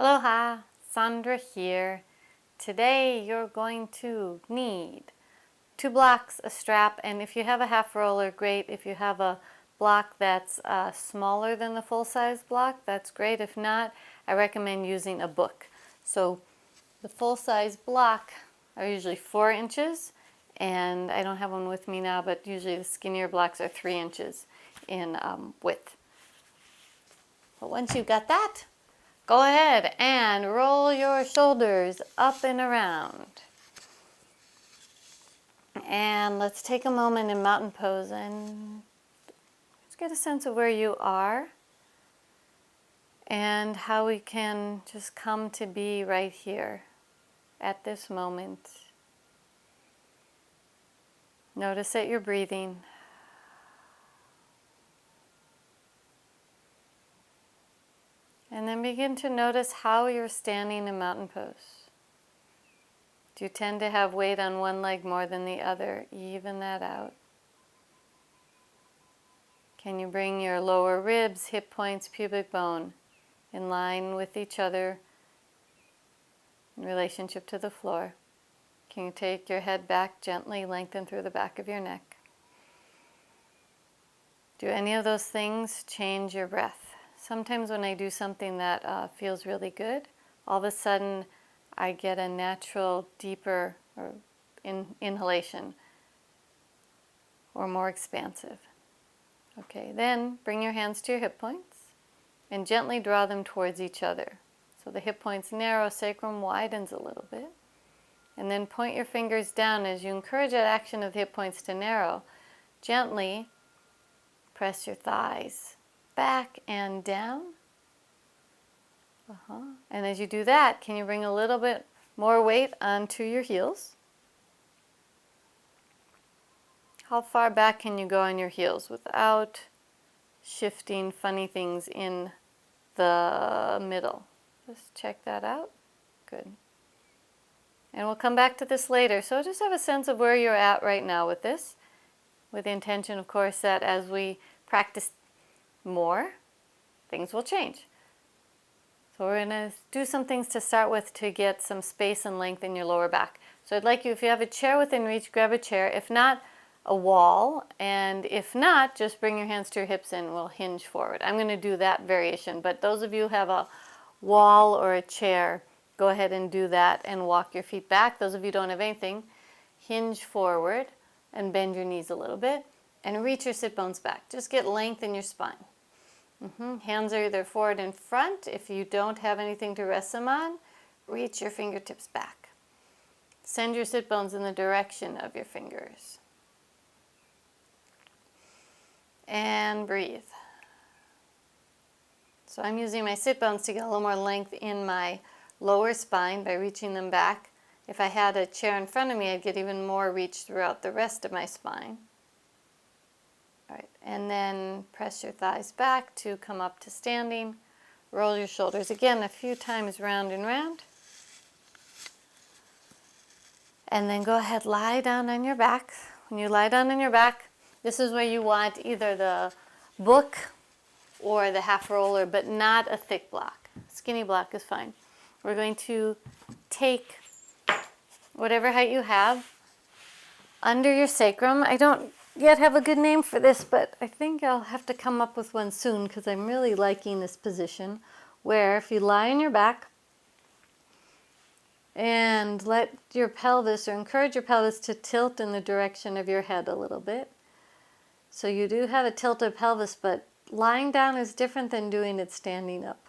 Aloha, Sandra here. Today you're going to need 2 blocks, a strap, and if you have a half roller, great. If you have a block that's smaller than the full-size block, that's great. If not, I recommend using a book. So the full-size block are usually 4 inches, and I don't have one with me now, but usually the skinnier blocks are 3 inches in width. But once you've got that, go ahead and roll your shoulders up and around. And let's take a moment in mountain pose and just get a sense of where you are and how we can just come to be right here at this moment. Notice that you're breathing. And then begin to notice how you're standing in mountain pose. Do you tend to have weight on one leg more than the other? Even that out. Can you bring your lower ribs, hip points, pubic bone in line with each other in relationship to the floor? Can you take your head back gently, lengthen through the back of your neck? Do any of those things change your breath? Sometimes when I do something that feels really good, all of a sudden I get a natural, deeper inhalation or more expansive. Okay, then bring your hands to your hip points and gently draw them towards each other. So the hip points narrow, sacrum widens a little bit. And then point your fingers down as you encourage that action of the hip points to narrow. Gently press your thighs back and down. And as you do that, can you bring a little bit more weight onto your heels? How far back can you go on your heels without shifting funny things in the middle? Just check that out. Good. And we'll come back to this later. So just have a sense of where you're at right now with this, with the intention, of course, that as we practice more, things will change. So we're going to do some things to start with to get some space and length in your lower back. So I'd like you, if you have a chair within reach, grab a chair. If not, a wall. And if not, just bring your hands to your hips and we'll hinge forward. I'm going to do that variation. But those of you who have a wall or a chair, go ahead and do that and walk your feet back. Those of you who don't have anything, hinge forward and bend your knees a little bit and reach your sit bones back. Just get length in your spine. Hands are either forward and front. If you don't have anything to rest them on, reach your fingertips back. Send your sit bones in the direction of your fingers. And breathe. So I'm using my sit bones to get a little more length in my lower spine by reaching them back. If I had a chair in front of me, I'd get even more reach throughout the rest of my spine. All right, and then press your thighs back to come up to standing. Roll your shoulders again a few times round and round. And then go ahead, lie down on your back. When you lie down on your back, this is where you want either the book or the half roller, but not a thick block. Skinny block is fine. We're going to take whatever height you have under your sacrum. I don't yet have a good name for this, but I think I'll have to come up with one soon because I'm really liking this position where if you lie on your back and let your pelvis, or encourage your pelvis to tilt in the direction of your head a little bit. So you do have a tilted pelvis, but lying down is different than doing it standing up.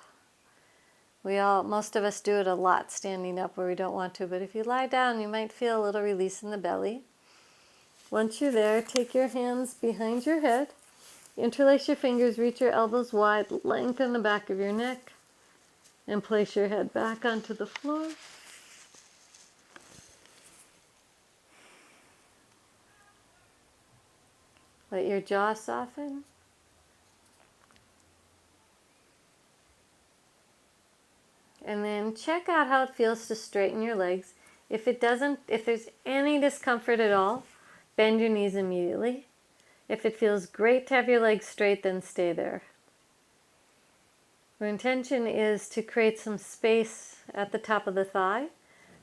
Most of us do it a lot standing up where we don't want to, but if you lie down, you might feel a little release in the belly. Once you're there, take your hands behind your head, interlace your fingers, reach your elbows wide, lengthen the back of your neck, and place your head back onto the floor. Let your jaw soften. And then check out how it feels to straighten your legs. If there's any discomfort at all, bend your knees immediately. If it feels great to have your legs straight, then stay there. Our intention is to create some space at the top of the thigh,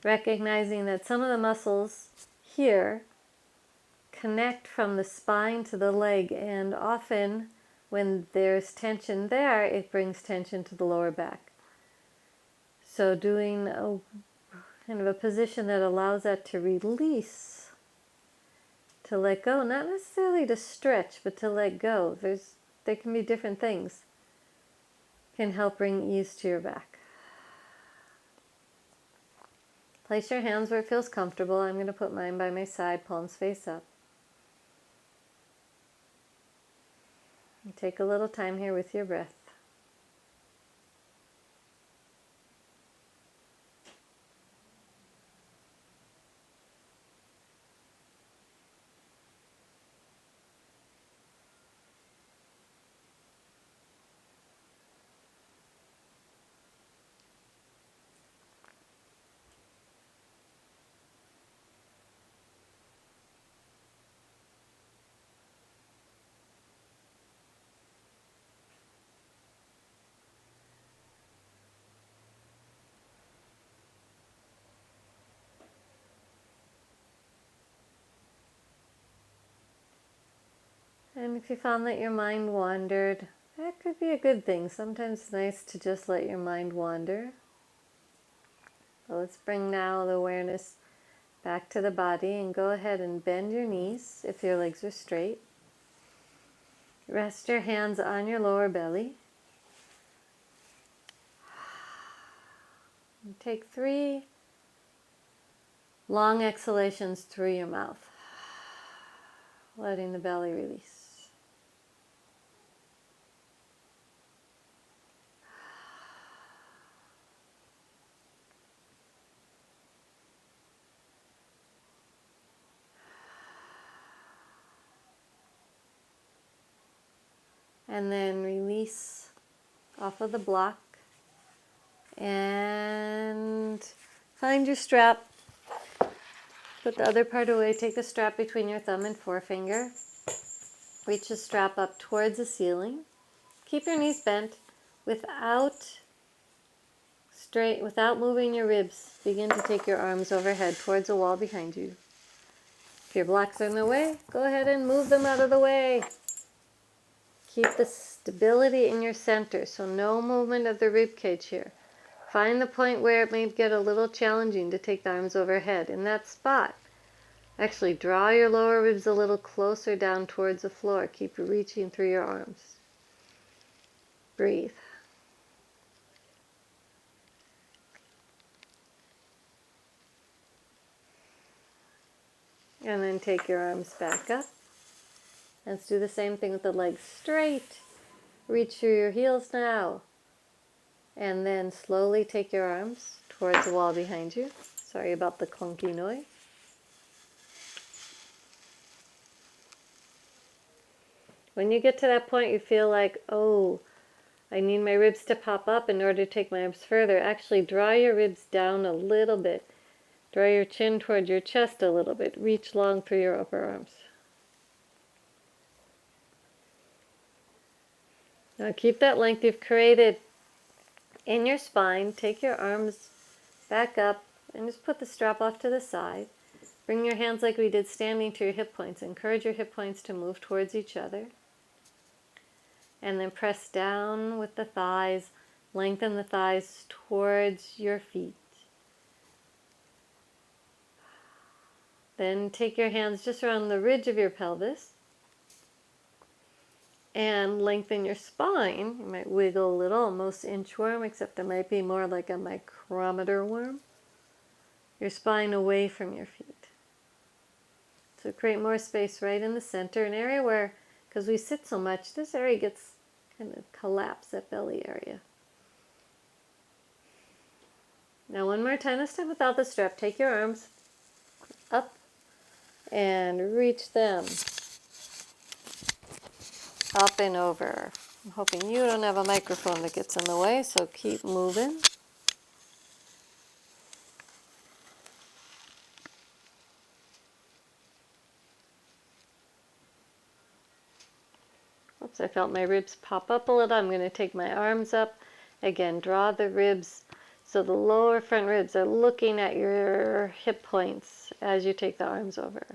recognizing that some of the muscles here connect from the spine to the leg, and often when there's tension there, it brings tension to the lower back. So doing a kind of a position that allows that to release, to let go, not necessarily to stretch, but to let go. There can be different things can help bring ease to your back. Place your hands where it feels comfortable. I'm going to put mine by my side, palms face up. And take a little time here with your breath. And if you found that your mind wandered, that could be a good thing. Sometimes it's nice to just let your mind wander. So let's bring now the awareness back to the body, and go ahead and bend your knees if your legs are straight. Rest your hands on your lower belly. And take 3 long exhalations through your mouth, letting the belly release. And then release off of the block and find your strap. Put the other part away. Take the strap between your thumb and forefinger. Reach the strap up towards the ceiling. Keep your knees bent without moving your ribs. Begin to take your arms overhead towards the wall behind you. If your blocks are in the way, go ahead and move them out of the way. Keep the stability in your center, so no movement of the rib cage here. Find the point where it may get a little challenging to take the arms overhead. In that spot, actually draw your lower ribs a little closer down towards the floor. Keep reaching through your arms. Breathe. And then take your arms back up. Let's do the same thing with the legs straight. Reach through your heels now. And then slowly take your arms towards the wall behind you. Sorry about the clunky noise. When you get to that point, you feel like, oh, I need my ribs to pop up in order to take my arms further. Actually, draw your ribs down a little bit. Draw your chin toward your chest a little bit. Reach long through your upper arms. Now keep that length you've created in your spine. Take your arms back up and just put the strap off to the side. Bring your hands like we did standing to your hip points. Encourage your hip points to move towards each other. And then press down with the thighs. Lengthen the thighs towards your feet. Then take your hands just around the ridge of your pelvis and lengthen your spine. You might wiggle a little, almost inchworm, except it might be more like a micrometer worm. Your spine away from your feet. So create more space right in the center, an area where, because we sit so much, this area gets kind of collapsed, that belly area. Now one more time, this time without the strap. Take your arms up and reach them up and over. I'm hoping you don't have a microphone that gets in the way, so keep moving. Oops, I felt my ribs pop up a little. I'm going to take my arms up Again, draw the ribs so the lower front ribs are looking at your hip points as you take the arms over.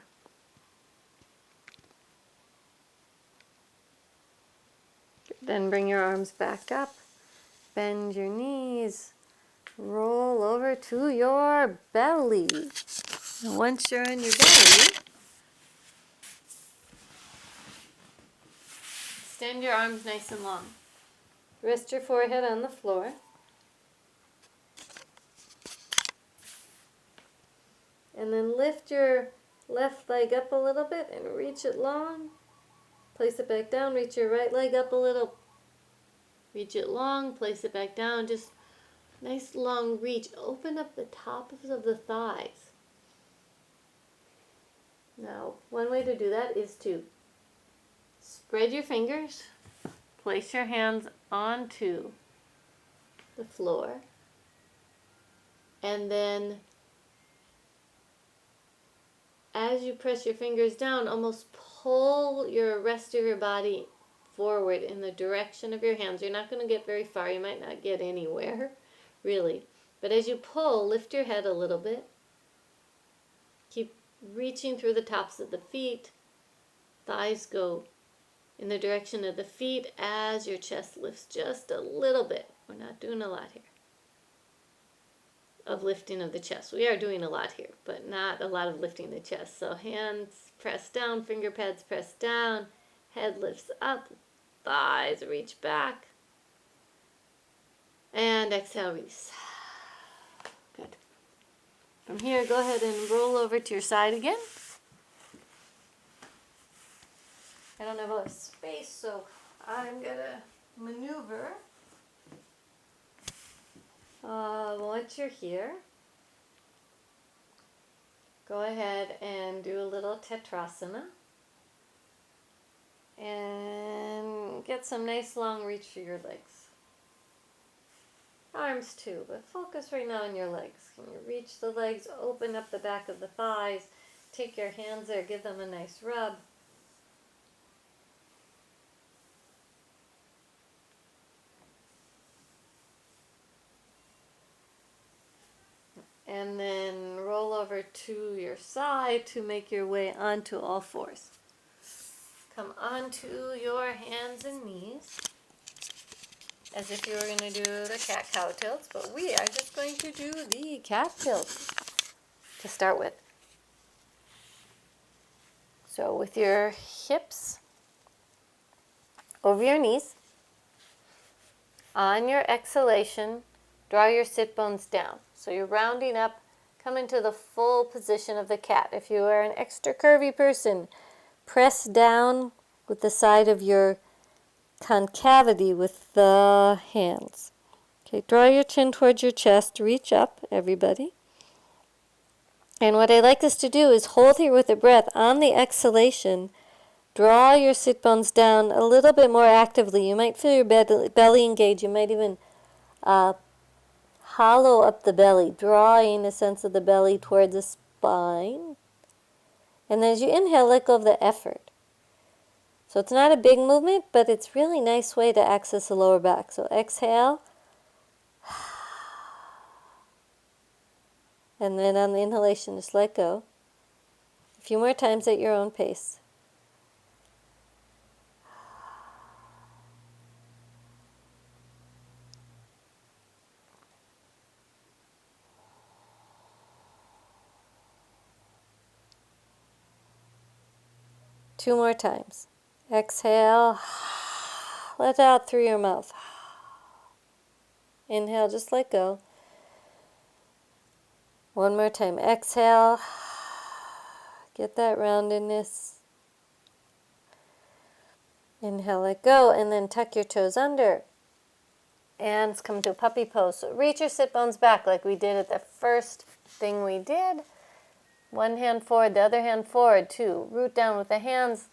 Then bring your arms back up, bend your knees, roll over to your belly. And once you're on your belly, extend your arms nice and long. Rest your forehead on the floor. And then lift your left leg up a little bit and reach it long. Place it back down, reach your right leg up a little. Reach it long, place it back down. Just nice long reach. Open up the tops of the thighs. Now, one way to do that is to spread your fingers, place your hands onto the floor, and then as you press your fingers down, almost pull your rest of your body forward in the direction of your hands. You're not going to get very far. You might not get anywhere, really. But as you pull, lift your head a little bit. Keep reaching through the tops of the feet. Thighs go in the direction of the feet as your chest lifts just a little bit. We're not doing a lot here of lifting of the chest. We are doing a lot here, but not a lot of lifting the chest. So hands press down, finger pads press down, head lifts up, thighs reach back, and exhale, release. Good. From here, go ahead and roll over to your side again. I don't have a lot of space, so I'm gonna maneuver. Once you're here, go ahead and do a little tetrasana. And get some nice long reach for your legs. Arms too, but focus right now on your legs. Can you reach the legs, open up the back of the thighs, take your hands there, give them a nice rub. And then roll over to your side to make your way onto all fours. Come onto your hands and knees as if you were going to do the cat-cow tilts, but we are just going to do the cat tilts to start with. So with your hips over your knees, on your exhalation, draw your sit bones down. So you're rounding up, come into the full position of the cat. If you are an extra curvy person, press down with the side of your concavity with the hands. Okay, draw your chin towards your chest, reach up, everybody. And what I like us to do is hold here with the breath on the exhalation. Draw your sit bones down a little bit more actively. You might feel your belly engage. You might even hollow up the belly, drawing a sense of the belly towards the spine. And as you inhale, let go of the effort. So it's not a big movement, but it's really nice way to access the lower back. So exhale. And then on the inhalation, just let go. A few more times at your own pace. Two more times. Exhale. Let out through your mouth. Inhale, just let go. One more time. Exhale. Get that roundedness. Inhale, let go, and then tuck your toes under. And come to a puppy pose. So reach your sit bones back like we did at the first thing we did. One hand forward, the other hand forward, too. Root down with the hands.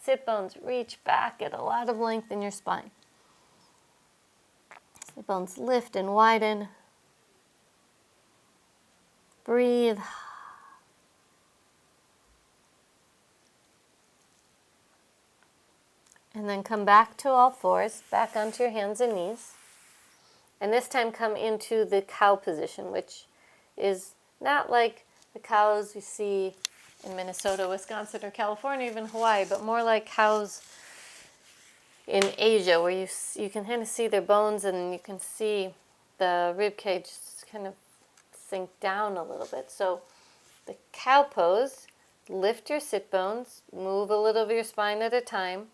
Sit bones reach back. Get a lot of length in your spine. Sit bones lift and widen. Breathe. And then come back to all fours, back onto your hands and knees. And this time come into the cow position, which is not like the cows we see in Minnesota, Wisconsin, or California, even Hawaii, but more like cows in Asia, where you can kind of see their bones and you can see the rib cage kind of sink down a little bit. So the cow pose, lift your sit bones, move a little of your spine at a time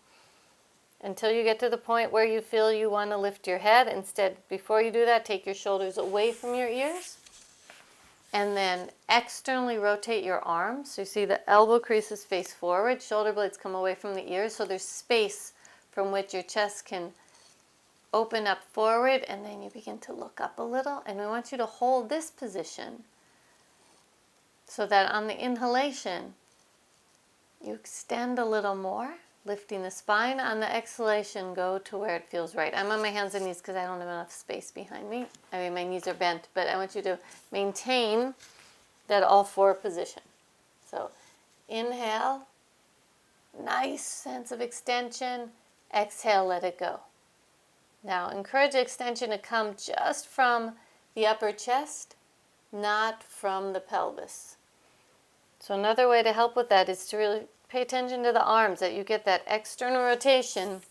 until you get to the point where you feel you want to lift your head. Instead, before you do that, take your shoulders away from your ears and then externally rotate your arms. So you see the elbow creases face forward, shoulder blades come away from the ears, so there's space from which your chest can open up forward, and then you begin to look up a little. And we want you to hold this position so that on the inhalation, you extend a little more, lifting the spine. On the exhalation, go to where it feels right. I'm on my hands and knees because I don't have enough space behind me. I mean, my knees are bent, but I want you to maintain that all four position. So inhale, nice sense of extension. Exhale, let it go. Now, encourage extension to come just from the upper chest, not from the pelvis. So another way to help with that is to really pay attention to the arms, that you get that external rotation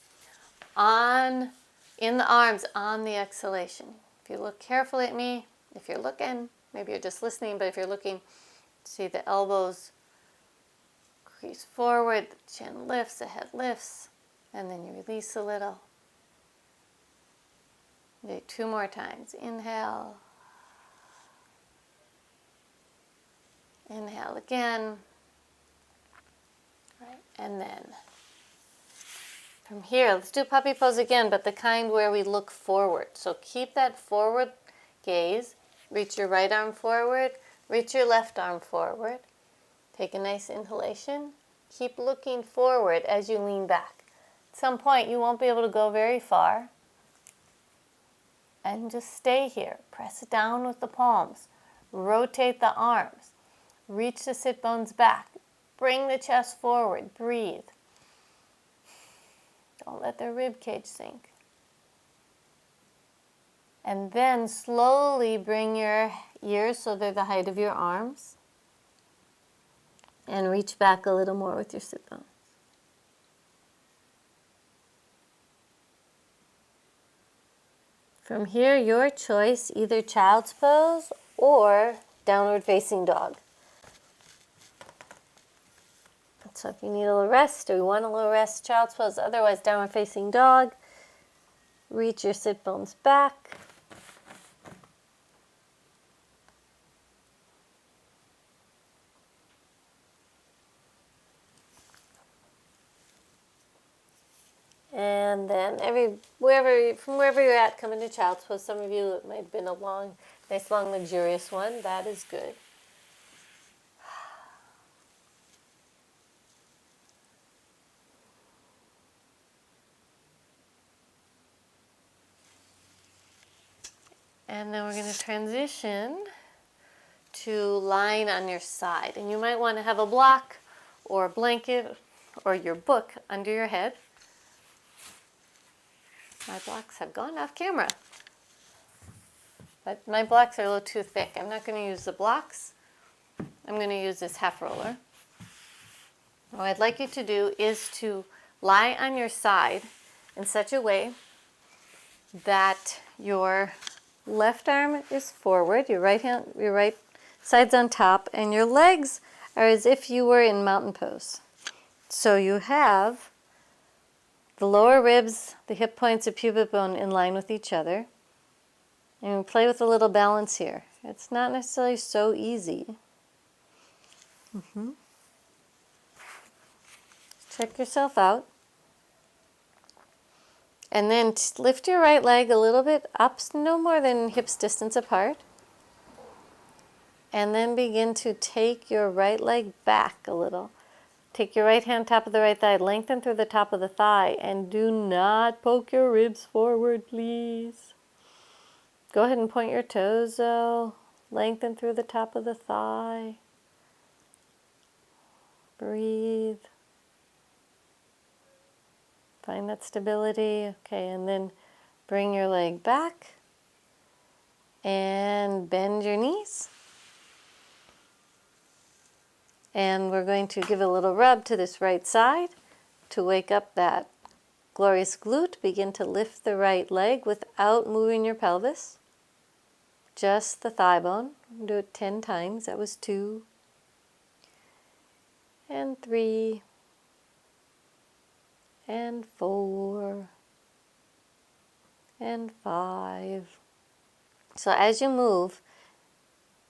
in the arms on the exhalation. If you look carefully at me, if you're looking, maybe you're just listening, but if you're looking, see the elbows crease forward, the chin lifts, the head lifts, and then you release a little. Do 2 more times. Inhale. Inhale again. Right. And then from here, let's do puppy pose again, but the kind where we look forward. So keep that forward gaze. Reach your right arm forward. Reach your left arm forward. Take a nice inhalation. Keep looking forward as you lean back. At some point, you won't be able to go very far. And just stay here. Press it down with the palms. Rotate the arms. Reach the sit bones back. Bring the chest forward. Breathe. Don't let the rib cage sink. And then slowly bring your ears so they're the height of your arms. And reach back a little more with your sit bones. From here, your choice, either child's pose or downward facing dog. So if you need a little rest or you want a little rest, child's pose, otherwise downward facing dog. Reach your sit bones back. And then from wherever you're at, come into child's pose. Some of you, it might have been a nice long, luxurious one. That is good. And then we're going to transition to lying on your side. And you might want to have a block or a blanket or your book under your head. My blocks have gone off camera. But my blocks are a little too thick. I'm not going to use the blocks. I'm going to use this half roller. What I'd like you to do is to lie on your side in such a way that your left arm is forward, your right side's on top, and your legs are as if you were in mountain pose. So you have the lower ribs, the hip points, the pubic bone in line with each other. And we play with a little balance here. It's not necessarily so easy. Check yourself out. And then lift your right leg a little bit up, no more than hips distance apart. And then begin to take your right leg back a little. Take your right hand top of the right thigh, lengthen through the top of the thigh, and do not poke your ribs forward, please. Go ahead and point your toes, though. Lengthen through the top of the thigh. Breathe. Find that stability. Okay, and then bring your leg back. And bend your knees. And we're going to give a little rub to this right side to wake up that glorious glute. Begin to lift the right leg without moving your pelvis. Just the thigh bone. Do it 10 times. That was 2 and 3 and 4 and 5. So as you move,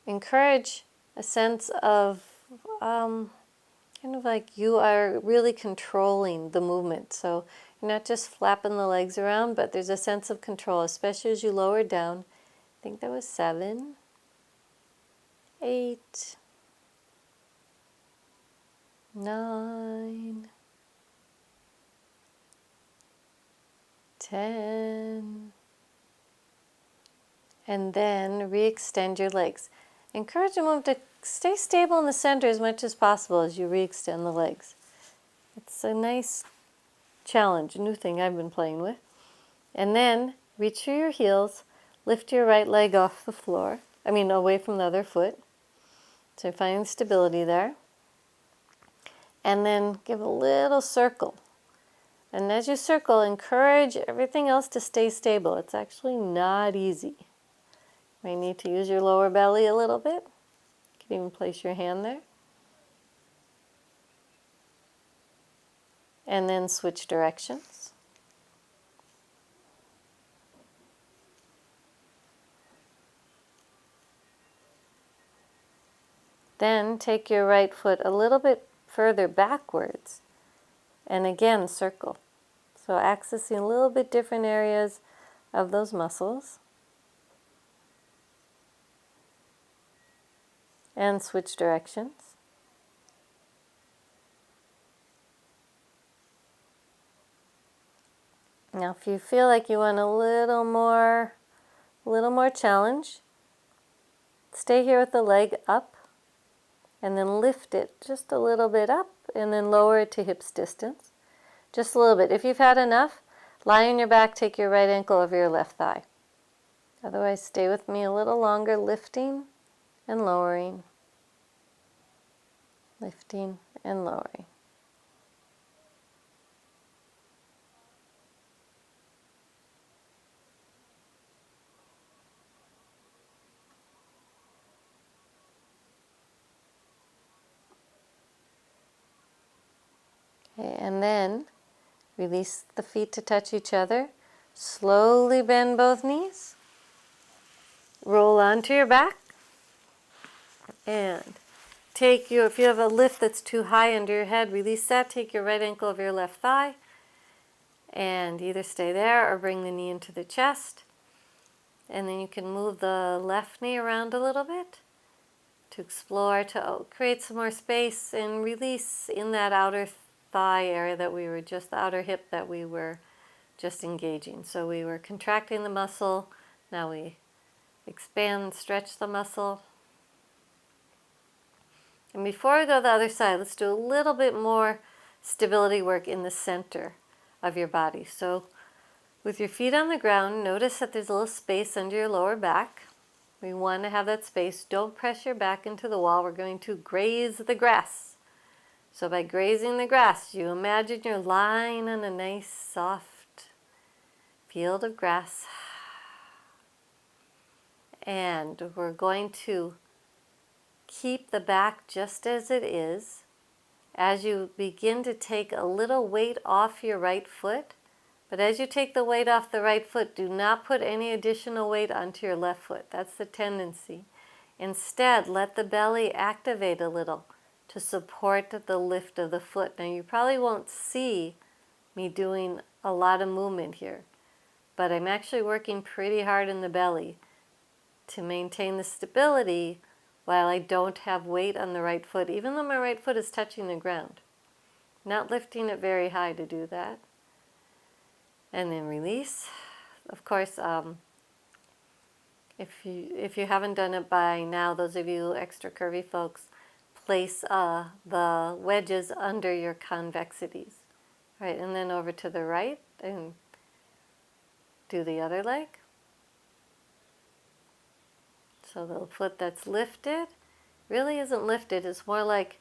encourage a sense of kind of like you are really controlling the movement. So you're not just flapping the legs around, but there's a sense of control, especially as you lower down. I think that was 7, 8, 9, 10. And then re-extend your legs. Encourage the movement to stay stable in the center as much as possible as you re-extend the legs. It's a nice challenge, a new thing I've been playing with. And then reach through your heels, lift your right leg off the floor, away from the other foot. So you're finding stability there. And then give a little circle. And as you circle, encourage everything else to stay stable. It's actually not easy. You may need to use your lower belly a little bit. You can even place your hand there. And then switch directions. Then take your right foot a little bit further backwards and again circle. So accessing a little bit different areas of those muscles. And switch directions. Now if you feel like you want a little more challenge, stay here with the leg up and then lift it just a little bit up and then lower it to hips distance. Just a little bit. If you've had enough, lie on your back, take your right ankle over your left thigh. Otherwise, stay with me a little longer, lifting and lowering. Lifting and lowering. Okay, and then release the feet to touch each other. Slowly bend both knees. Roll onto your back. And if you have a lift that's too high under your head, release that. Take your right ankle over your left thigh. And either stay there or bring the knee into the chest. And then you can move the left knee around a little bit to explore, to create some more space and release in that outer thigh area the outer hip that we were just engaging. So we were contracting the muscle, now we expand, stretch the muscle. And before we go to the other side, let's do a little bit more stability work in the center of your body. So with your feet on the ground, notice that there's a little space under your lower back. We want to have that space. Don't press your back into the wall. We're going to graze the grass. So by grazing the grass, you imagine you're lying on a nice, soft field of grass. And we're going to keep the back just as it is. As you begin to take a little weight off your right foot, but as you take the weight off the right foot, do not put any additional weight onto your left foot. That's the tendency. Instead, let the belly activate a little to support the lift of the foot. Now, you probably won't see me doing a lot of movement here, but I'm actually working pretty hard in the belly to maintain the stability while I don't have weight on the right foot, even though my right foot is touching the ground. Not lifting it very high to do that. And then release. Of course, if you haven't done it by now, those of you extra curvy folks, place the wedges under your convexities. Right, and then over to the right and do the other leg. So the foot that's lifted really isn't lifted. It's more like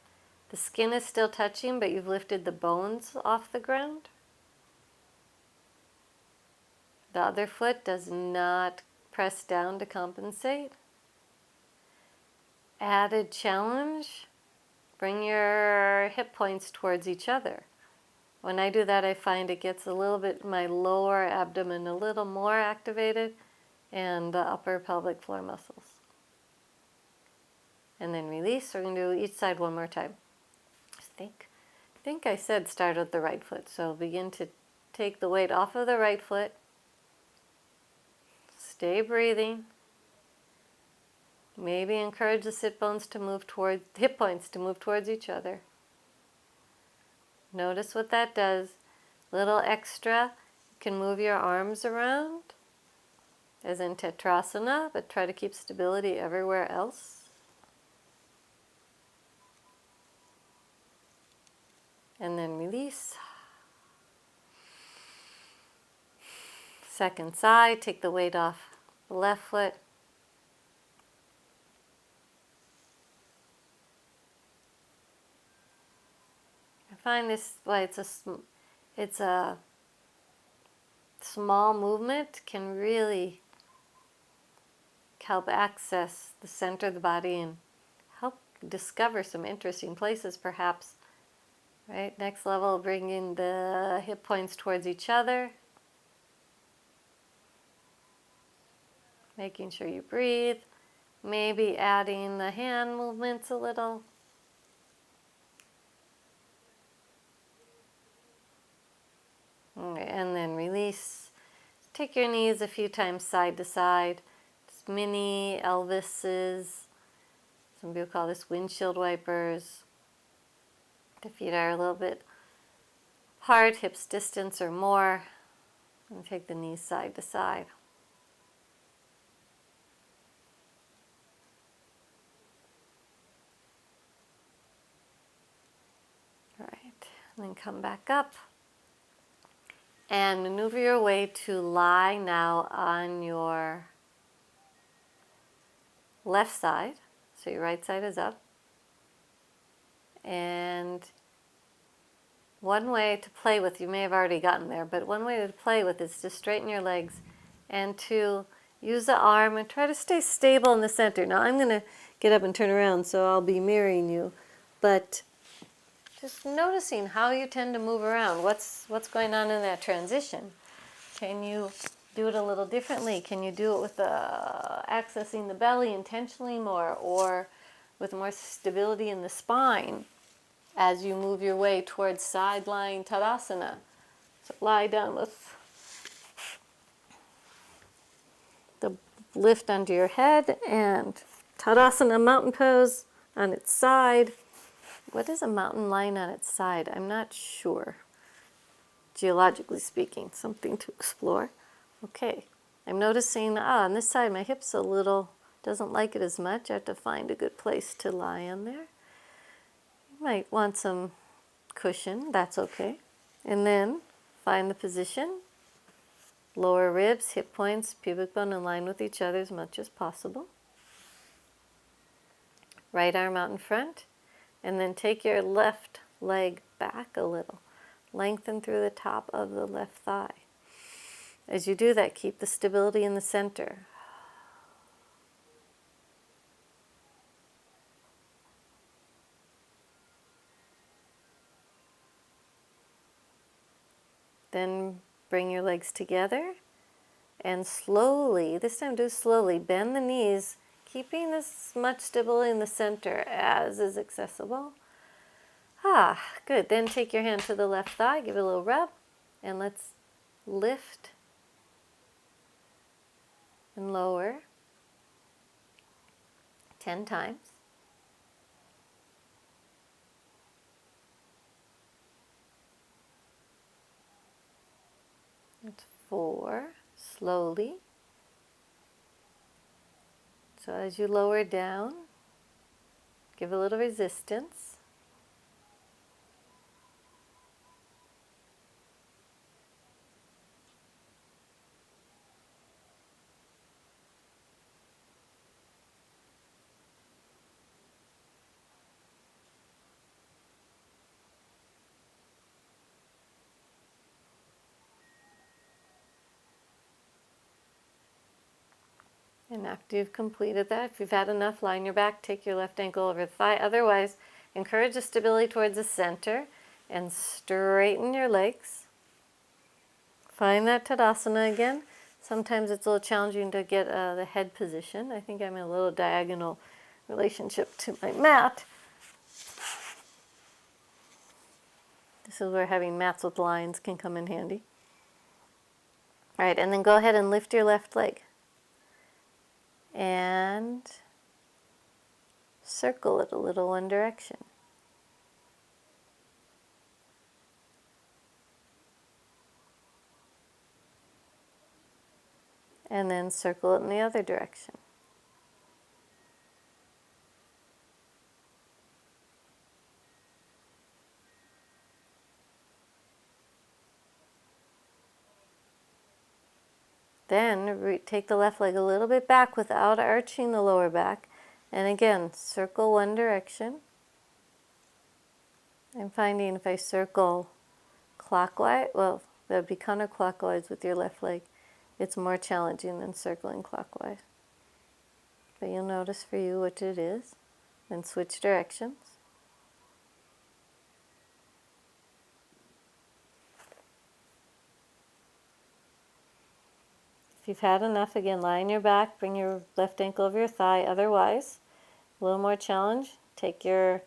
the skin is still touching, but you've lifted the bones off the ground. The other foot does not press down to compensate. Added challenge, bring your hip points towards each other. When I do that, I find it gets a little bit, my lower abdomen a little more activated, and the upper pelvic floor muscles. And then release. We're going to do each side one more time. I think I said start with the right foot. So begin to take the weight off of the right foot. Stay breathing. Maybe encourage the hip points to move towards each other. Notice what that does. Little extra. You can move your arms around as in Tetrasana, but try to keep stability everywhere else. And then release. Second side, take the weight off the left foot. I find this, why it's a small movement, can really help access the center of the body and help discover some interesting places perhaps. Right, next level, bringing the hip points towards each other. Making sure you breathe. Maybe adding the hand movements a little. And then release. Take your knees a few times side to side. Just mini Elvises. Some people call this windshield wipers. The feet are a little bit apart, hips distance or more. And take the knees side to side. All right, and then come back up. And maneuver your way to lie now on your left side. So your right side is up. And one way to play with, you may have already gotten there, but one way to play with is to straighten your legs and to use the arm and try to stay stable in the center. Now I'm going to get up and turn around, so I'll be mirroring you. But just noticing how you tend to move around. What's going on in that transition? Can you do it a little differently? Can you do it with accessing the belly intentionally more, or with more stability in the spine as you move your way towards side lying Tadasana? So lie down with the lift under your head and Tadasana mountain pose on its side. What is a mountain lying on its side? I'm not sure. Geologically speaking, something to explore. Okay, I'm noticing, on this side my hips a little, doesn't like it as much. I have to find a good place to lie on there. You might want some cushion, that's okay. And then find the position. Lower ribs, hip points, pubic bone in line with each other as much as possible. Right arm out in front. And then take your left leg back a little. Lengthen through the top of the left thigh. As you do that, keep the stability in the center. Then bring your legs together and slowly, this time do slowly, bend the knees, keeping as much stability in the center as is accessible. Good. Then take your hand to the left thigh, give it a little rub, and let's lift and lower 10 times. It's 4, slowly. So as you lower down, give a little resistance. And after you've completed that, if you've had enough, lie on your back, take your left ankle over the thigh. Otherwise, encourage the stability towards the center and straighten your legs. Find that Tadasana again. Sometimes it's a little challenging to get the head position. I think I'm in a little diagonal relationship to my mat. This is where having mats with lines can come in handy. All right, and then go ahead and lift your left leg. And circle it a little one direction. And then circle it in the other direction. Then take the left leg a little bit back without arching the lower back. And again, circle one direction. I'm finding if I circle clockwise, well, that would be counterclockwise with your left leg. It's more challenging than circling clockwise. But you'll notice for you what it is. Then switch directions. If you've had enough, again, lie on your back, bring your left ankle over your thigh. Otherwise, a little more challenge, take your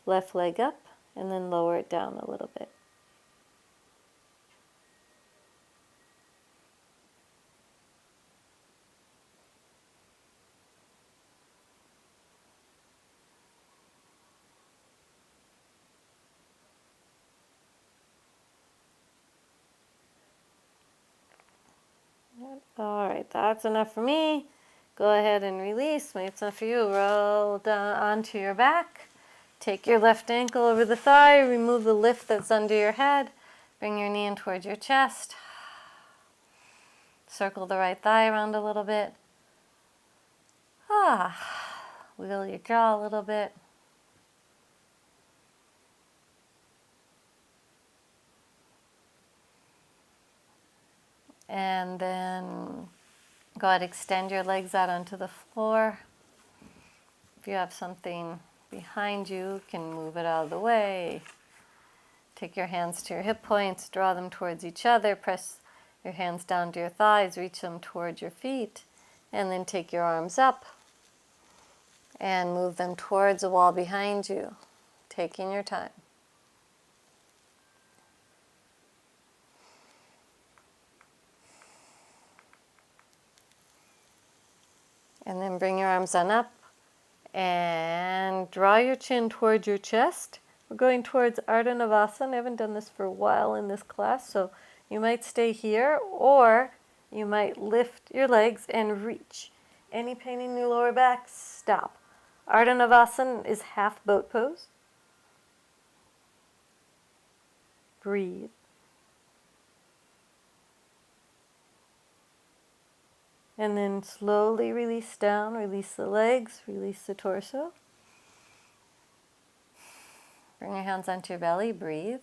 left leg up and then lower it down a little bit. All right, that's enough for me. Go ahead and release. Maybe it's enough for you. Roll down onto your back. Take your left ankle over the thigh. Remove the lift that's under your head. Bring your knee in towards your chest. Circle the right thigh around a little bit. Wiggle your jaw a little bit. And then go ahead, extend your legs out onto the floor. If you have something behind you, you can move it out of the way. Take your hands to your hip points, draw them towards each other, press your hands down to your thighs, reach them towards your feet, and then take your arms up and move them towards the wall behind you, taking your time. And then bring your arms on up and draw your chin towards your chest. We're going towards Ardha Navasana. I haven't done this for a while in this class, so you might stay here or you might lift your legs and reach. Any pain in your lower back, stop. Ardha Navasana is half boat pose. Breathe. And then slowly release down, release the legs, release the torso. Bring your hands onto your belly, breathe.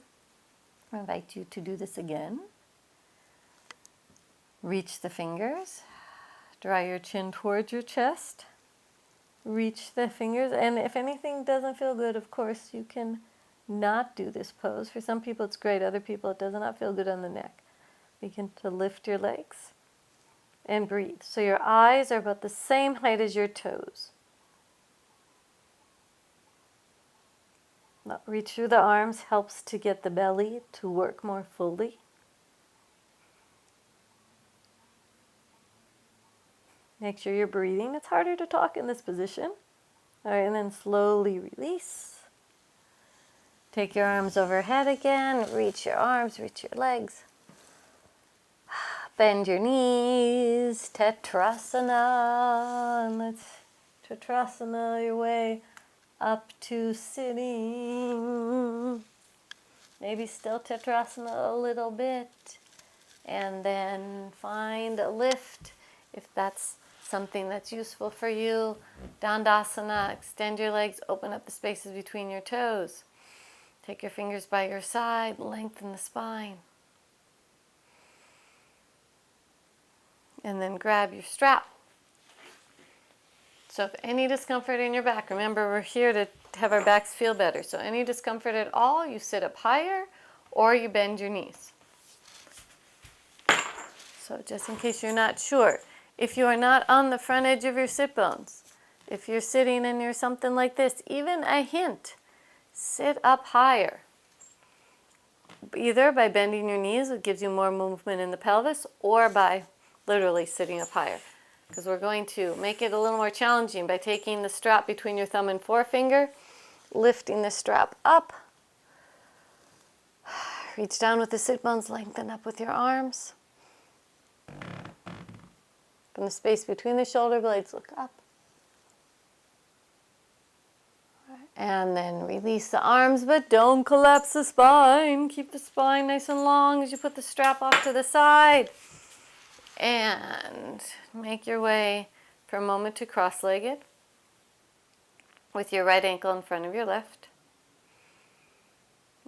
I invite you to do this again. Reach the fingers, draw your chin towards your chest, reach the fingers, and if anything doesn't feel good, of course, you can not do this pose. For some people it's great, other people it does not feel good on the neck. Begin to lift your legs. And breathe. So your eyes are about the same height as your toes. Now, reach through the arms helps to get the belly to work more fully. Make sure you're breathing. It's harder to talk in this position. All right, and then slowly release. Take your arms overhead again. Reach your arms, reach your legs. Bend your knees, Tetrasana, and let's Tetrasana your way up to sitting. Maybe still Tetrasana a little bit, and then find a lift if that's something that's useful for you. Dandasana, extend your legs, open up the spaces between your toes. Take your fingers by your side, lengthen the spine. And then grab your strap. So if any discomfort in your back, remember we're here to have our backs feel better. So any discomfort at all, you sit up higher or you bend your knees. So just in case you're not sure, if you are not on the front edge of your sit bones, if you're sitting and you're something like this, even a hint, sit up higher. Either by bending your knees, it gives you more movement in the pelvis, or by literally sitting up higher. Because we're going to make it a little more challenging by taking the strap between your thumb and forefinger, lifting the strap up. Reach down with the sit bones, lengthen up with your arms. From the space between the shoulder blades, look up. And then release the arms, but don't collapse the spine. Keep the spine nice and long as you put the strap off to the side. And make your way for a moment to cross-legged with your right ankle in front of your left.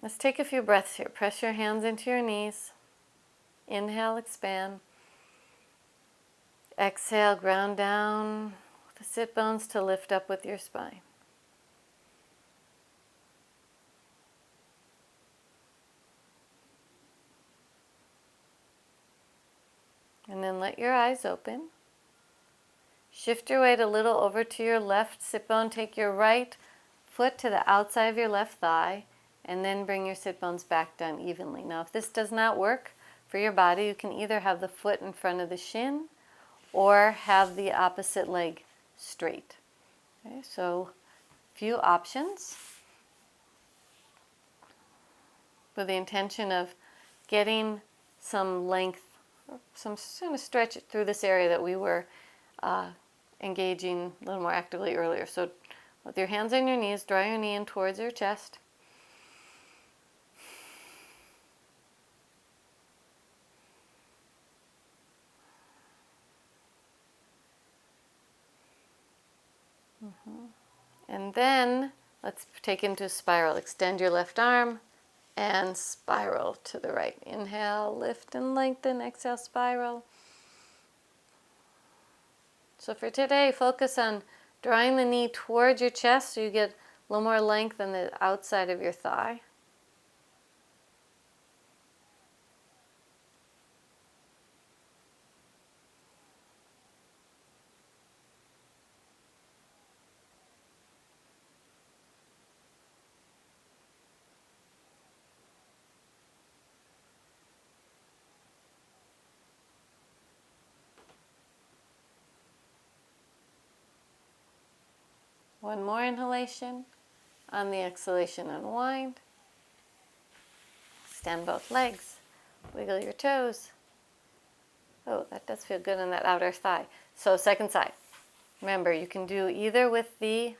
Let's take a few breaths here. Press your hands into your knees. Inhale, expand. Exhale, ground down with the sit bones to lift up with your spine. And then let your eyes open. Shift your weight a little over to your left sit bone. Take your right foot to the outside of your left thigh, and then bring your sit bones back down evenly. Now, if this does not work for your body, you can either have the foot in front of the shin or have the opposite leg straight. Okay, so a few options with the intention of getting some length, some sort of stretch through this area that we were engaging a little more actively earlier. So with your hands on your knees, draw your knee in towards your chest. And then let's take into a spiral. Extend your left arm and spiral to the right. Inhale, lift and lengthen. Exhale, spiral. So for today, focus on drawing the knee towards your chest so you get a little more length on the outside of your thigh. One more inhalation. On the exhalation, unwind. Stand both legs. Wiggle your toes. Oh, that does feel good on that outer thigh. So second side. Remember, you can do either with the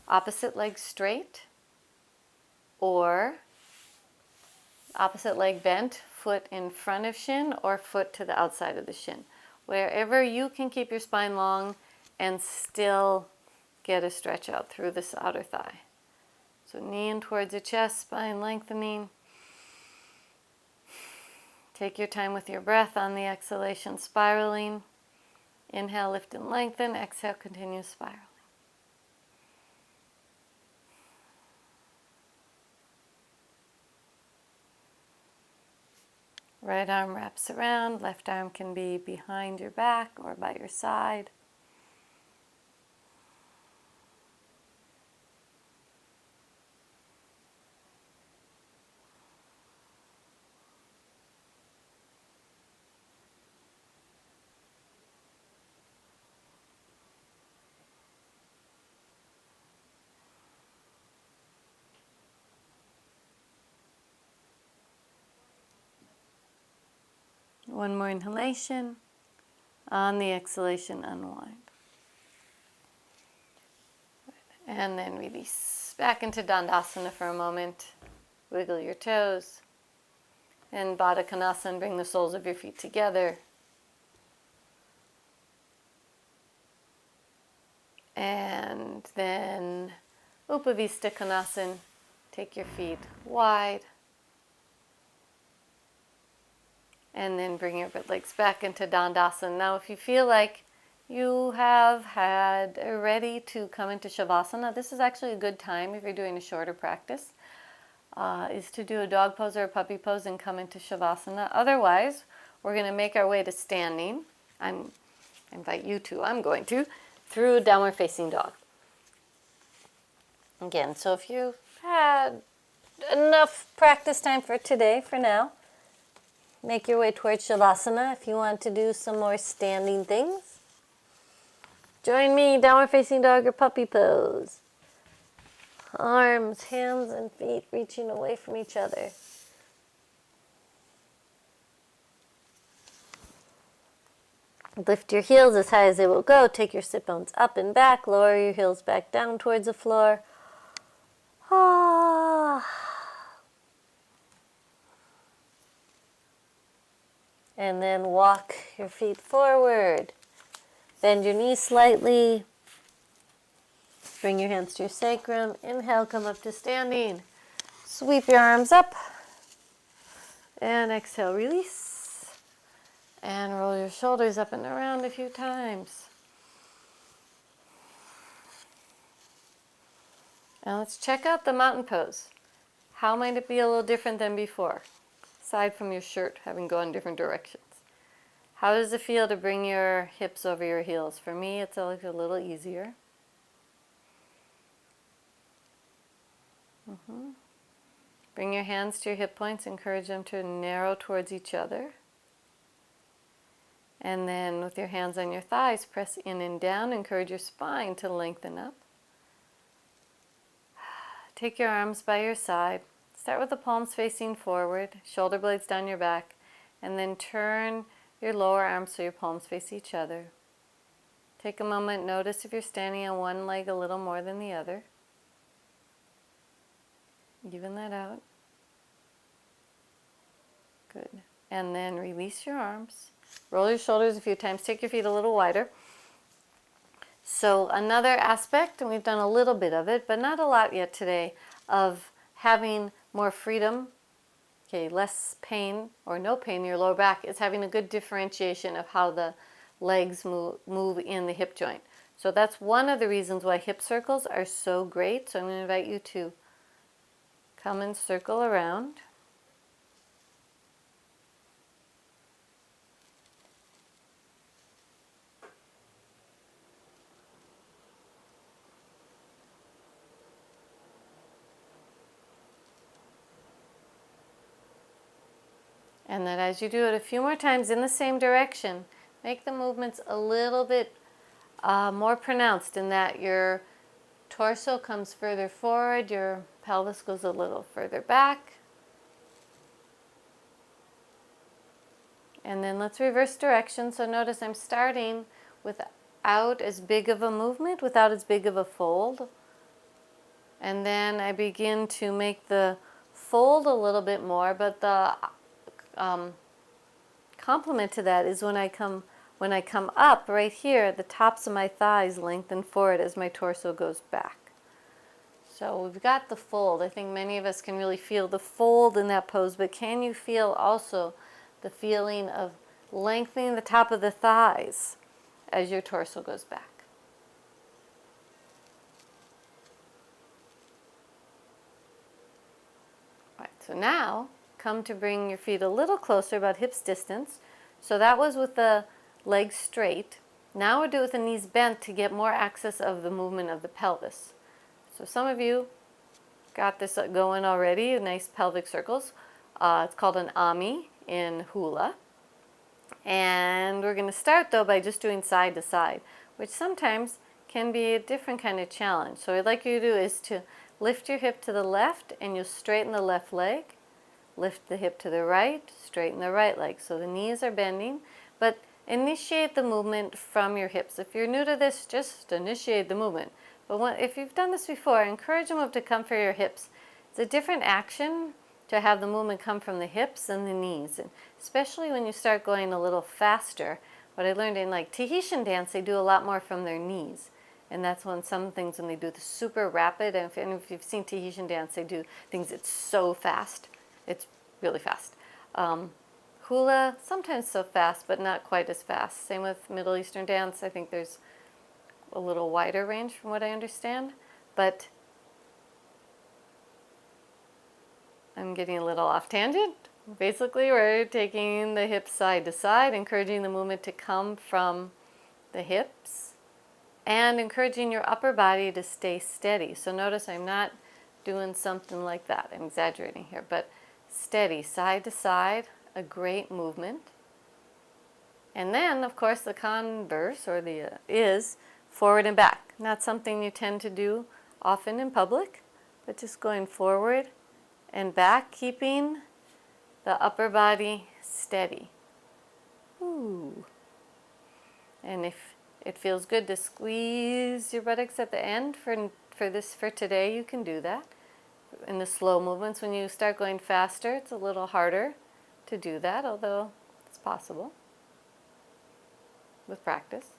opposite leg straight or opposite leg bent, foot in front of shin or foot to the outside of the shin. Wherever you can keep your spine long and still get a stretch out through this outer thigh. So knee in towards the chest, spine lengthening. Take your time with your breath on the exhalation, spiraling. Inhale, lift and lengthen. Exhale, continue spiraling. Right arm wraps around. Left arm can be behind your back or by your side. One more inhalation. On the exhalation, unwind. And then release back into Dandasana for a moment. Wiggle your toes. And Baddha Konasana, bring the soles of your feet together. And then Upavista Konasana, take your feet wide. And then bring your legs back into Dandasana. Now if you feel like you have had ready to come into Shavasana. This is actually a good time if you're doing a shorter practice, is to do a dog pose or a puppy pose and come into Shavasana. Otherwise, we're going to make our way to standing. I invite you to, I'm going to, through downward facing dog. Again, so if you've had enough practice time for today, for now, make your way towards Shavasana. If you want to do some more standing things, join me, downward facing dog or puppy pose. Arms, hands, and feet reaching away from each other. Lift your heels as high as they will go. Take your sit bones up and back. Lower your heels back down towards the floor. Ah. And then walk your feet forward. Bend your knees slightly. Bring your hands to your sacrum. Inhale, come up to standing. Sweep your arms up. And exhale, release. And roll your shoulders up and around a few times. Now let's check out the mountain pose. How might it be a little different than before, aside from your shirt having gone different directions? How does it feel to bring your hips over your heels? For me, it's a little easier. Bring your hands to your hip points. Encourage them to narrow towards each other. And then with your hands on your thighs, press in and down. Encourage your spine to lengthen up. Take your arms by your side. Start with the palms facing forward, shoulder blades down your back, and then turn your lower arms so your palms face each other. Take a moment, notice if you're standing on one leg a little more than the other. Even that out. Good. And then release your arms. Roll your shoulders a few times. Take your feet a little wider. So another aspect, and we've done a little bit of it, but not a lot yet today, of having more freedom, less pain or no pain in your lower back, is having a good differentiation of how the legs move in the hip joint. So that's one of the reasons why hip circles are so great. So I'm going to invite you to come and circle around. And that as you do it a few more times in the same direction, make the movements a little bit more pronounced in that your torso comes further forward, your pelvis goes a little further back. And then let's reverse direction. So notice I'm starting without as big of a movement, without as big of a fold. And then I begin to make the fold a little bit more, but the complement to that is when I come up right here, the tops of my thighs lengthen forward as my torso goes back. So we've got the fold. I think many of us can really feel the fold in that pose, but can you feel also the feeling of lengthening the top of the thighs as your torso goes back? All right, so now come to bring your feet a little closer, about hips distance. So that was with the legs straight. Now we'll do it with the knees bent to get more access of the movement of the pelvis. So some of you got this going already, nice pelvic circles. It's called an ami in hula. And we're going to start though by just doing side to side, which sometimes can be a different kind of challenge. So what I'd like you to do is to lift your hip to the left and you'll straighten the left leg. Lift the hip to the right, straighten the right leg. So the knees are bending, but initiate the movement from your hips. If you're new to this, just initiate the movement. But if you've done this before, encourage the move to come for your hips. It's a different action to have the movement come from the hips and the knees, and especially when you start going a little faster. What I learned in like Tahitian dance, they do a lot more from their knees. And that's when some things, when they do the super rapid, and if you've seen Tahitian dance, they do things that's so fast. It's really fast. Hula, sometimes so fast, but not quite as fast. Same with Middle Eastern dance. I think there's a little wider range from what I understand. But I'm getting a little off tangent. Basically, we're taking the hips side to side, encouraging the movement to come from the hips, and encouraging your upper body to stay steady. So notice I'm not doing something like that. I'm exaggerating here, but steady, side to side, a great movement. And then, of course, the converse, or the is forward and back. Not something you tend to do often in public, but just going forward and back, keeping the upper body steady. Ooh. And if it feels good to squeeze your buttocks at the end for today, you can do that. In the slow movements, when you start going faster, it's a little harder to do that, although it's possible with practice.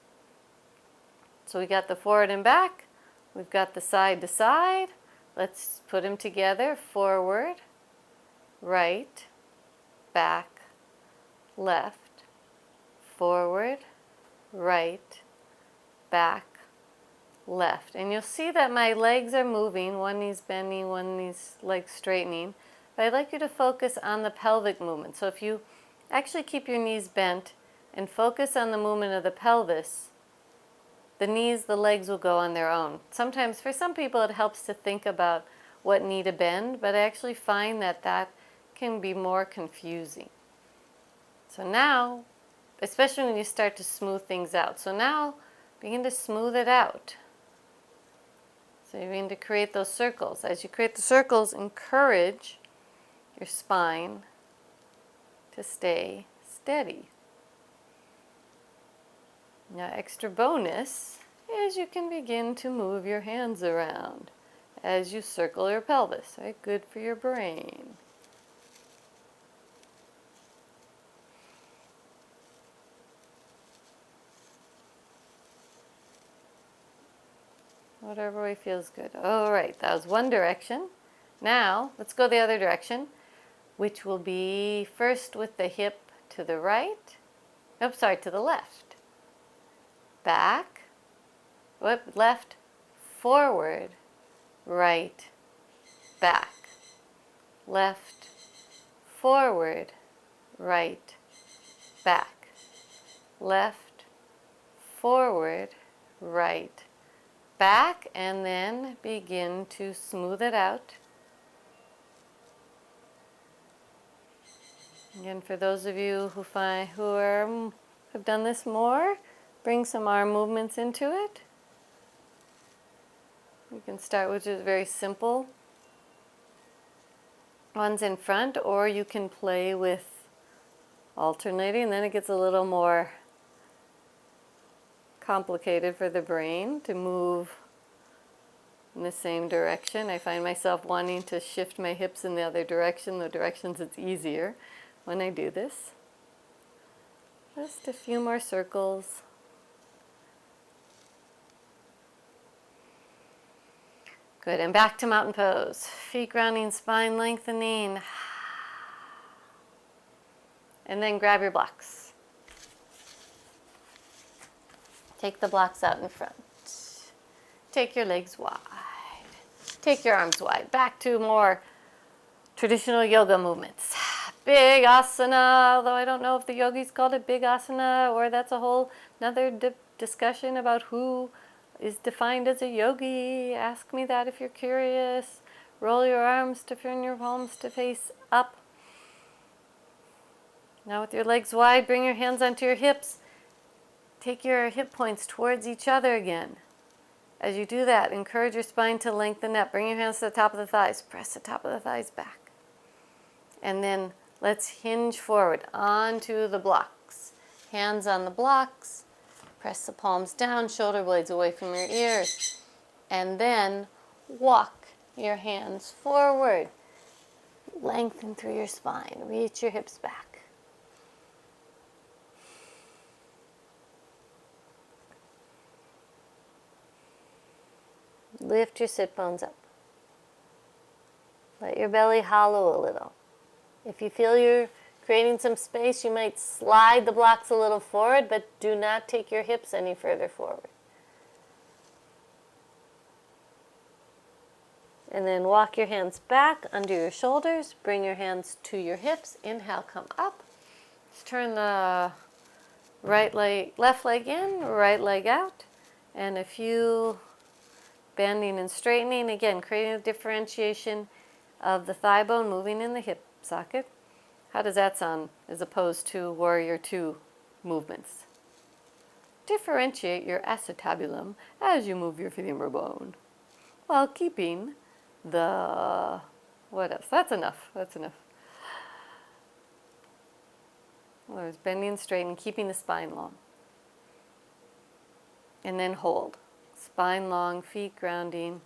So we got the forward and back, we've got the side to side. Let's put them together. Forward, right, back, left, forward, right, back, left. And you'll see that my legs are moving, one knee's bending, one knee's legs straightening. But I'd like you to focus on the pelvic movement. So if you actually keep your knees bent and focus on the movement of the pelvis, the knees, the legs will go on their own. Sometimes, for some people, it helps to think about what knee to bend, but I actually find that that can be more confusing. So now, especially when you start to smooth things out. So now, begin to smooth it out. So you begin to create those circles. As you create the circles, encourage your spine to stay steady. Now, extra bonus is you can begin to move your hands around as you circle your pelvis, right? Good for your brain. Whatever way feels good. All right, that was one direction. Now, let's go the other direction, which will be first with the hip to the right. To the left. Back, left, forward, right, back, left, forward, right, back, left, forward, right, back, and then begin to smooth it out. Again, for those of you who have done this more, bring some arm movements into it. You can start with just very simple ones in front, or you can play with alternating, and then it gets a little more complicated for the brain to move in the same direction. I find myself wanting to shift my hips in the other direction, the directions it's easier when I do this. Just a few more circles. Good, and back to mountain pose. Feet grounding, spine lengthening. And then grab your blocks. Take the blocks out in front. Take your legs wide. Take your arms wide. Back to more traditional yoga movements. Big asana, although I don't know if the yogis called it big asana, or that's a whole another discussion about who is defined as a yogi. Ask me that if you're curious. Roll your arms to turn your palms to face up. Now with your legs wide, bring your hands onto your hips. Take your hip points towards each other again. As you do that, encourage your spine to lengthen up. Bring your hands to the top of the thighs. Press the top of the thighs back. And then let's hinge forward onto the blocks. Hands on the blocks. Press the palms down, shoulder blades away from your ears. And then walk your hands forward. Lengthen through your spine. Reach your hips back. Lift your sit bones up. Let your belly hollow a little. If you feel you're Creating some space, you might slide the blocks a little forward, but do not take your hips any further forward. And then walk your hands back under your shoulders. Bring your hands to your hips. Inhale, come up. Let's turn the left leg in, right leg out. And a few bending and straightening. Again, creating a differentiation of the thigh bone moving in the hip socket. How does that sound as opposed to warrior two movements? Differentiate your acetabulum as you move your femur bone while keeping the, what else? That's enough. That's enough. Well, there's bending straight and keeping the spine long. And then hold. Spine long, feet grounding.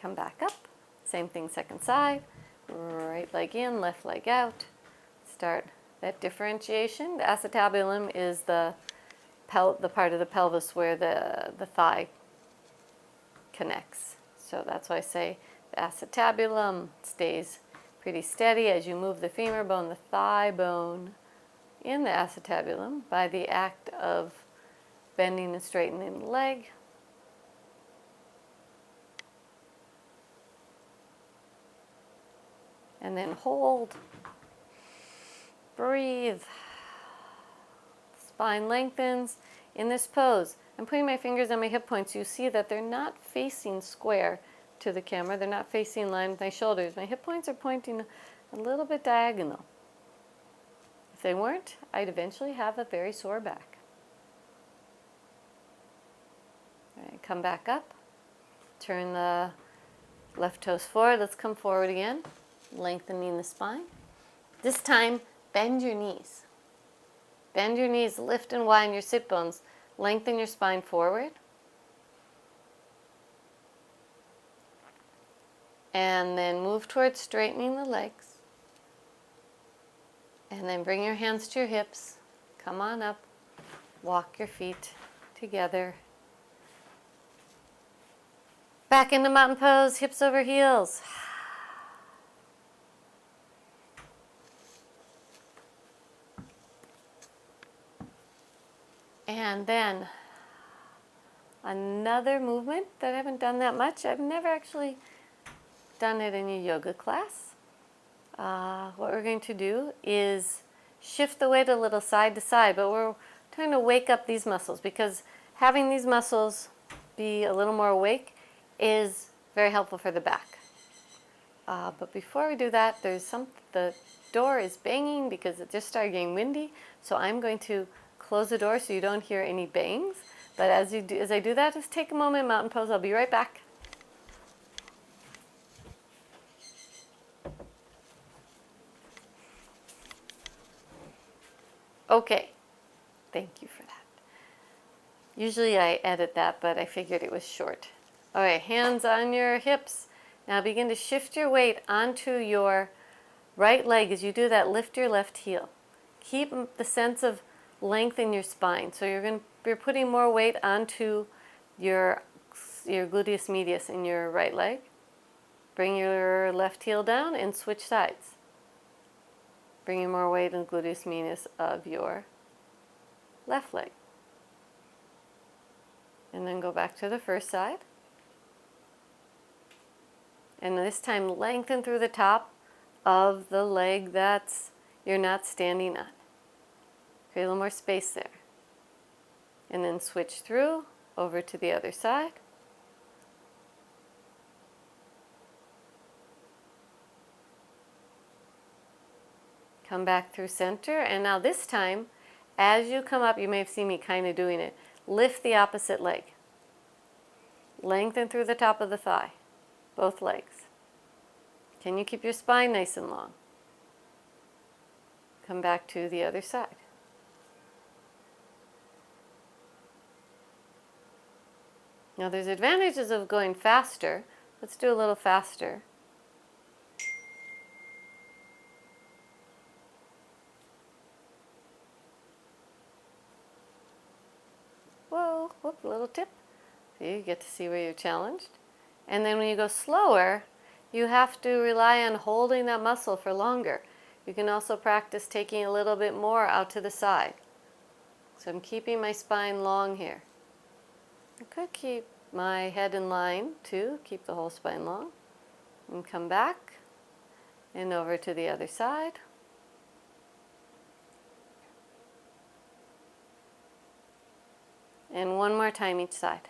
Come back up. Same thing, second side. Right leg in, left leg out. Start that differentiation. The acetabulum is the part of the pelvis where the thigh connects. So that's why I say the acetabulum stays pretty steady as you move the femur bone, the thigh bone in the acetabulum by the act of bending and straightening the leg. And then hold. Breathe. Spine lengthens. In this pose, I'm putting my fingers on my hip points. You see that they're not facing square to the camera. They're not facing in line with my shoulders. My hip points are pointing a little bit diagonal. If they weren't, I'd eventually have a very sore back. All right, come back up. Turn the left toes forward. Let's come forward again, lengthening the spine. This time, bend your knees. Bend your knees, lift and widen your sit bones. Lengthen your spine forward. And then move towards straightening the legs. And then bring your hands to your hips. Come on up. Walk your feet together. Back into mountain pose, hips over heels. And then another movement that I haven't done that much. I've never actually done it in a yoga class. What we're going to do is shift the weight a little side to side, but we're trying to wake up these muscles because having these muscles be a little more awake is very helpful for the back. But before we do that, the door is banging because it just started getting windy, so I'm going to close the door so you don't hear any bangs. But as I do that, just take a moment, mountain pose. I'll be right back. Okay, thank you for that. Usually I edit that, but I figured it was short. All right, hands on your hips. Now begin to shift your weight onto your right leg. As you do that, lift your left heel. Keep the sense of length in your spine. So you're putting more weight onto your gluteus medius in your right leg. Bring your left heel down and switch sides. Bringing more weight in gluteus medius of your left leg. And then go back to the first side. And this time lengthen through the top of the leg that's you're not standing on. Create a little more space there. And then switch through over to the other side. Come back through center, and now this time, as you come up, you may have seen me kind of doing it. Lift the opposite leg. Lengthen through the top of the thigh, both legs. Can you keep your spine nice and long? Come back to the other side. Now there's advantages of going faster. Let's do a little faster. Whoa, whoop, little tip. So you get to see where you're challenged. And then when you go slower, you have to rely on holding that muscle for longer. You can also practice taking a little bit more out to the side. So I'm keeping my spine long here. I could keep my head in line too, keep the whole spine long, and come back and over to the other side. And one more time each side.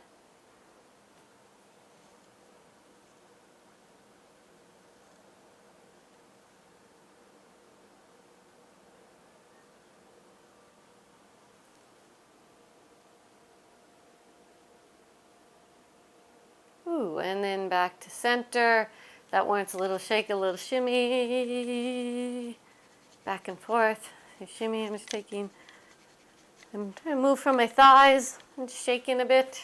Ooh, and then back to center. That warrants a little shake, a little shimmy. Back and forth. Shimmy, I'm trying to move from my thighs and shaking a bit.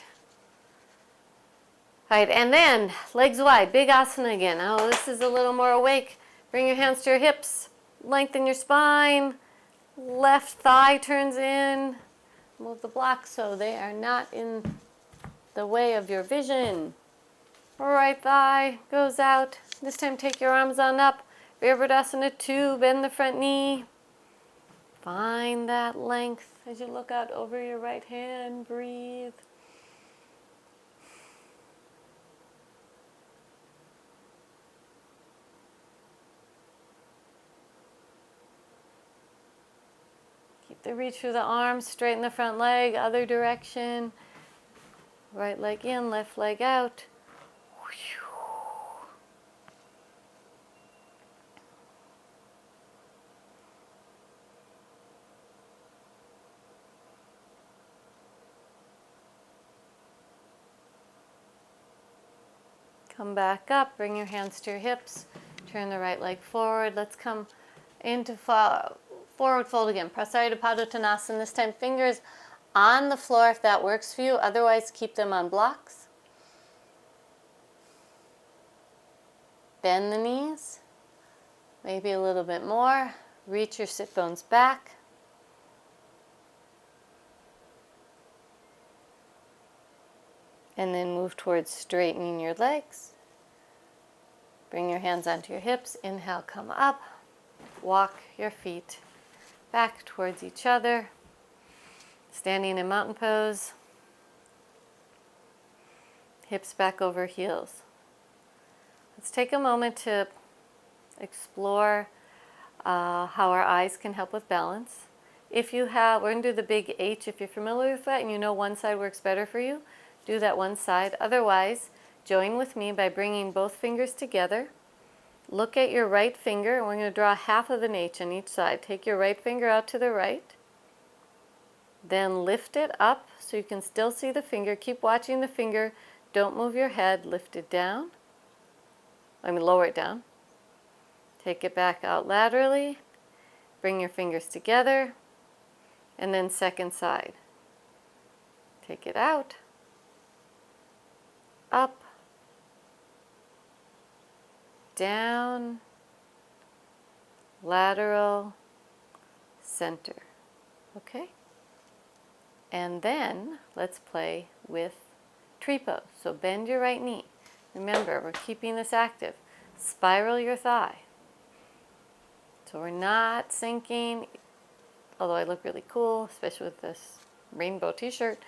All right, and then legs wide, big asana again. Oh, this is a little more awake. Bring your hands to your hips. Lengthen your spine. Left thigh turns in. Move the blocks so they are not in the way of your vision. Right thigh goes out. This time take your arms on up. Virabhadasana 2, bend the front knee. Find that length as you look out over your right hand. Breathe. Keep the reach through the arms. Straighten the front leg. Other direction. Right leg in, left leg out. Come back up, bring your hands to your hips, turn the right leg forward. Let's come into forward fold again. Prasarita Padottanasana, this time fingers on the floor if that works for you. Otherwise, keep them on blocks. Bend the knees, maybe a little bit more. Reach your sit bones back. And then move towards straightening your legs. Bring your hands onto your hips. Inhale, come up. Walk your feet back towards each other. Standing in mountain pose. Hips back over heels. Let's take a moment to explore how our eyes can help with balance. If you have, we're going to do the big H. If you're familiar with that and you know one side works better for you, do that one side. Otherwise, join with me by bringing both fingers together. Look at your right finger, and we're going to draw half of an H on each side. Take your right finger out to the right. Then lift it up so you can still see the finger. Keep watching the finger. Don't move your head. Lift it down. Lower it down. Take it back out laterally. Bring your fingers together. And then second side. Take it out. Up. Down. Lateral. Center. Okay? And then let's play with tree pose. So bend your right knee. Remember, we're keeping this active. Spiral your thigh. So we're not sinking, although I look really cool, especially with this rainbow t-shirt.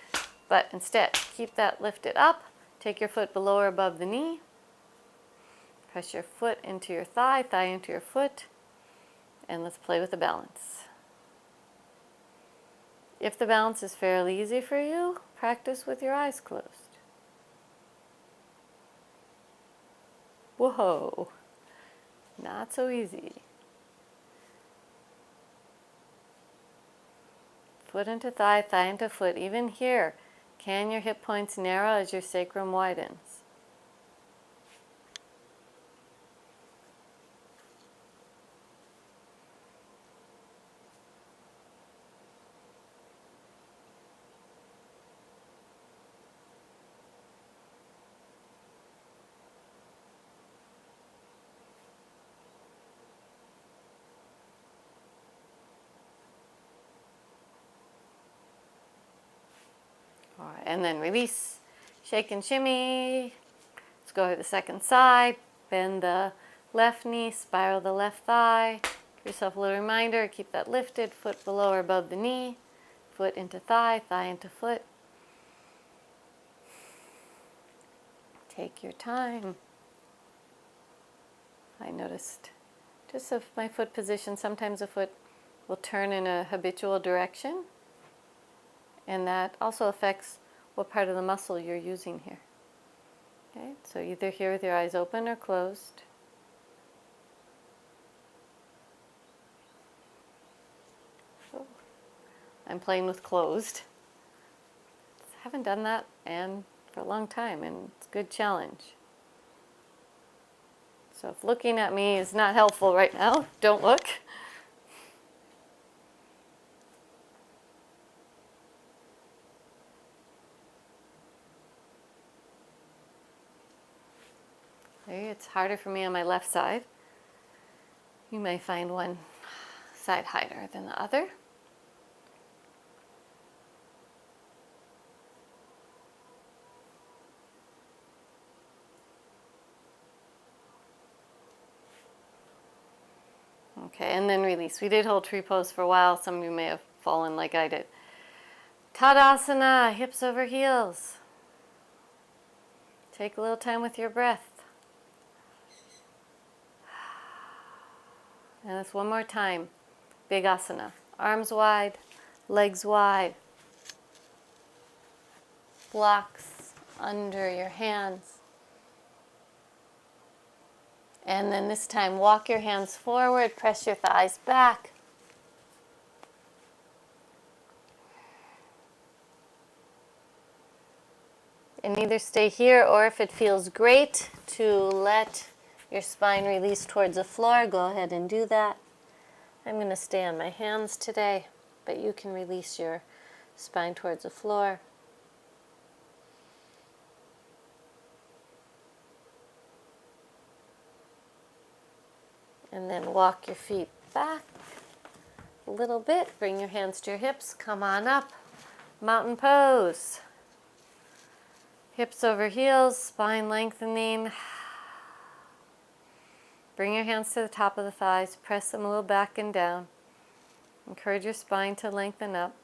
But instead, keep that lifted up. Take your foot below or above the knee. Press your foot into your thigh, thigh into your foot. And let's play with the balance. If the balance is fairly easy for you, practice with your eyes closed. Whoa, not so easy. Foot into thigh, thigh into foot. Even here, can your hip points narrow as your sacrum widens? All right, and then release, shake and shimmy. Let's go to the second side. Bend the left knee, spiral the left thigh. Give yourself a little reminder, keep that lifted, foot below or above the knee, foot into thigh, thigh into foot. Take your time. I noticed just of my foot position, sometimes a foot will turn in a habitual direction, and that also affects what part of the muscle you're using here. Okay, so either here with your eyes open or closed. So I'm playing with closed. I haven't done that and for a long time, and it's a good challenge. So if looking at me is not helpful right now, don't look. It's harder for me on my left side. You may find one side higher than the other. Okay, and then release. We did hold tree pose for a while. Some of you may have fallen like I did. Tadasana, hips over heels. Take a little time with your breath. And that's one more time. Big asana. Arms wide, legs wide. Blocks under your hands. And then this time, walk your hands forward, press your thighs back. And either stay here, or if it feels great to let your spine release towards the floor, go ahead and do that. I'm going to stay on my hands today, but you can release your spine towards the floor. And then walk your feet back a little bit. Bring your hands to your hips. Come on up. Mountain pose. Hips over heels, spine lengthening. Bring your hands to the top of the thighs. Press them a little back and down. Encourage your spine to lengthen up.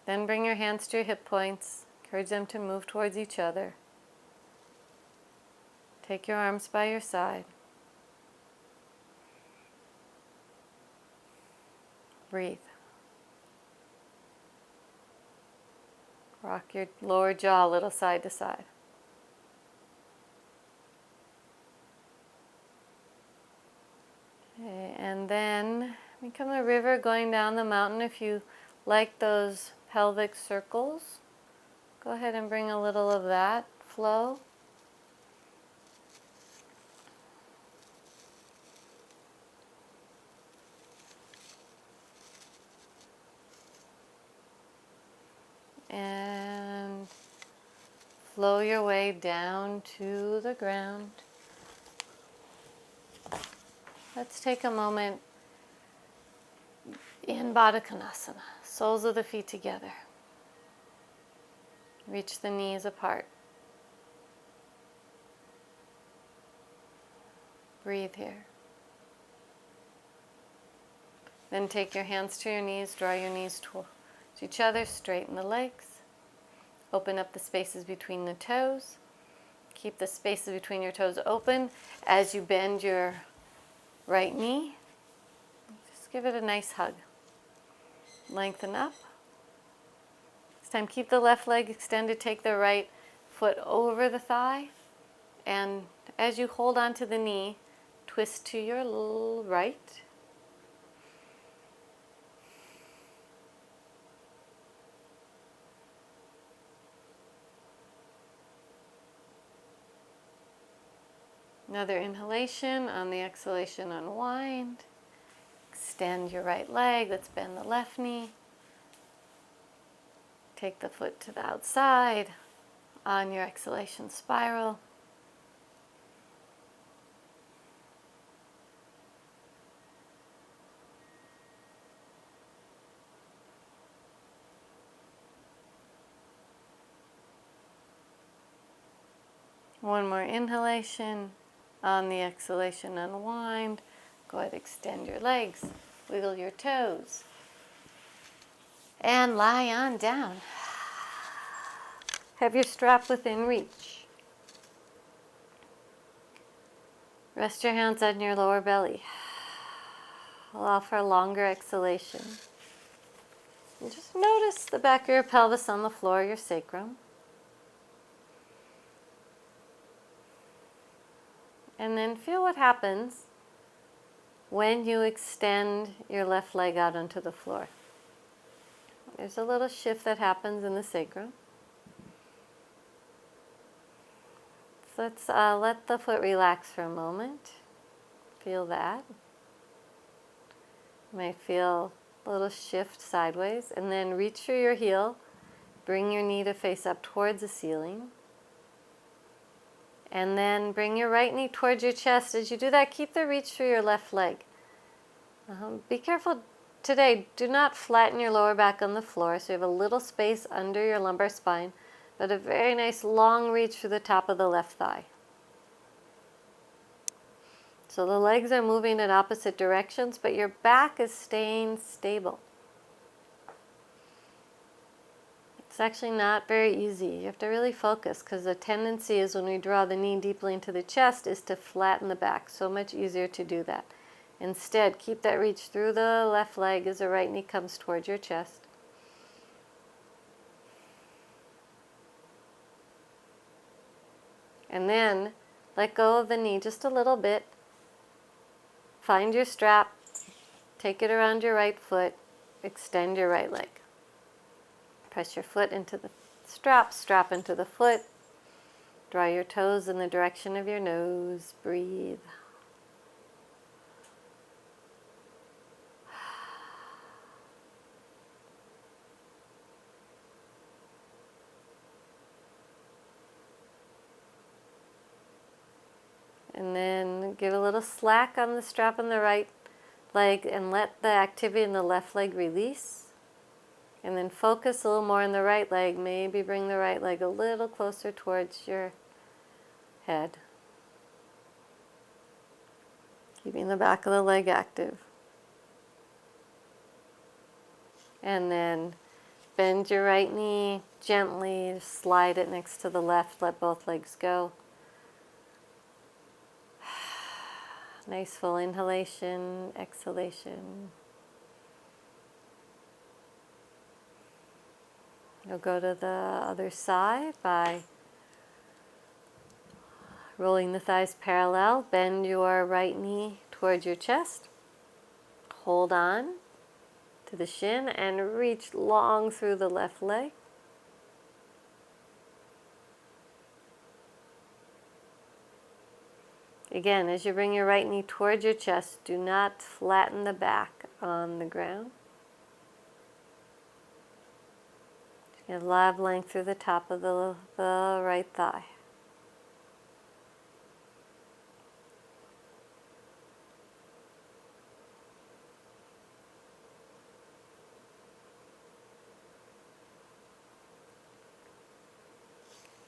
Then bring your hands to your hip points. Encourage them to move towards each other. Take your arms by your side. Breathe. Rock your lower jaw a little side to side. Okay, and then become a river going down the mountain. If you like those pelvic circles, go ahead and bring a little of that flow. And flow your way down to the ground. Let's take a moment in Baddha Konasana, soles of the feet together. Reach the knees apart. Breathe here. Then take your hands to your knees, draw your knees to each other, straighten the legs. Open up the spaces between the toes. Keep the spaces between your toes open as you bend your right knee. Just give it a nice hug. Lengthen up. This time keep the left leg extended, take the right foot over the thigh, and as you hold onto the knee, twist to your right. Another inhalation. On the exhalation, unwind. Extend your right leg. Let's bend the left knee. Take the foot to the outside. On your exhalation, spiral. One more inhalation. On the exhalation, unwind. Go ahead, extend your legs. Wiggle your toes. And lie on down. Have your strap within reach. Rest your hands on your lower belly. Allow for a longer exhalation. And just notice the back of your pelvis on the floor, your sacrum. And then feel what happens when you extend your left leg out onto the floor. There's a little shift that happens in the sacrum. So let's let the foot relax for a moment. Feel that. You might feel a little shift sideways, and then reach for your heel. Bring your knee to face up towards the ceiling. And then bring your right knee towards your chest. As you do that, keep the reach for your left leg. Be careful today. Do not flatten your lower back on the floor, so you have a little space under your lumbar spine, but a very nice long reach through the top of the left thigh. So the legs are moving in opposite directions, but your back is staying stable. It's actually not very easy. You have to really focus, because the tendency is when we draw the knee deeply into the chest is to flatten the back. So much easier to do that. Instead, keep that reach through the left leg as the right knee comes towards your chest. And then let go of the knee just a little bit. Find your strap, take it around your right foot, extend your right leg. Press your foot into the strap, strap into the foot. Draw your toes in the direction of your nose. Breathe. And then give a little slack on the strap on the right leg and let the activity in the left leg release. And then focus a little more on the right leg. Maybe bring the right leg a little closer towards your head. Keeping the back of the leg active. And then bend your right knee gently, slide it next to the left, let both legs go. Nice full inhalation, exhalation. You'll go to the other side by rolling the thighs parallel. Bend your right knee towards your chest. Hold on to the shin and reach long through the left leg. Again, as you bring your right knee towards your chest, do not flatten the back on the ground. You have a lot of length through the top of the right thigh.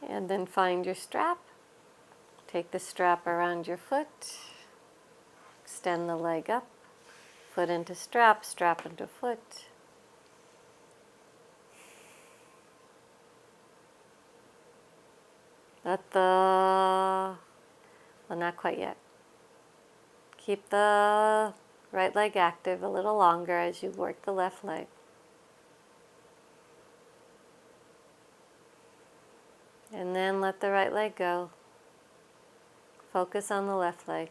And then find your strap. Take the strap around your foot. Extend the leg up. Foot into strap, strap into foot. Let the, well, not quite yet. Keep the right leg active a little longer as you work the left leg. And then let the right leg go. Focus on the left leg.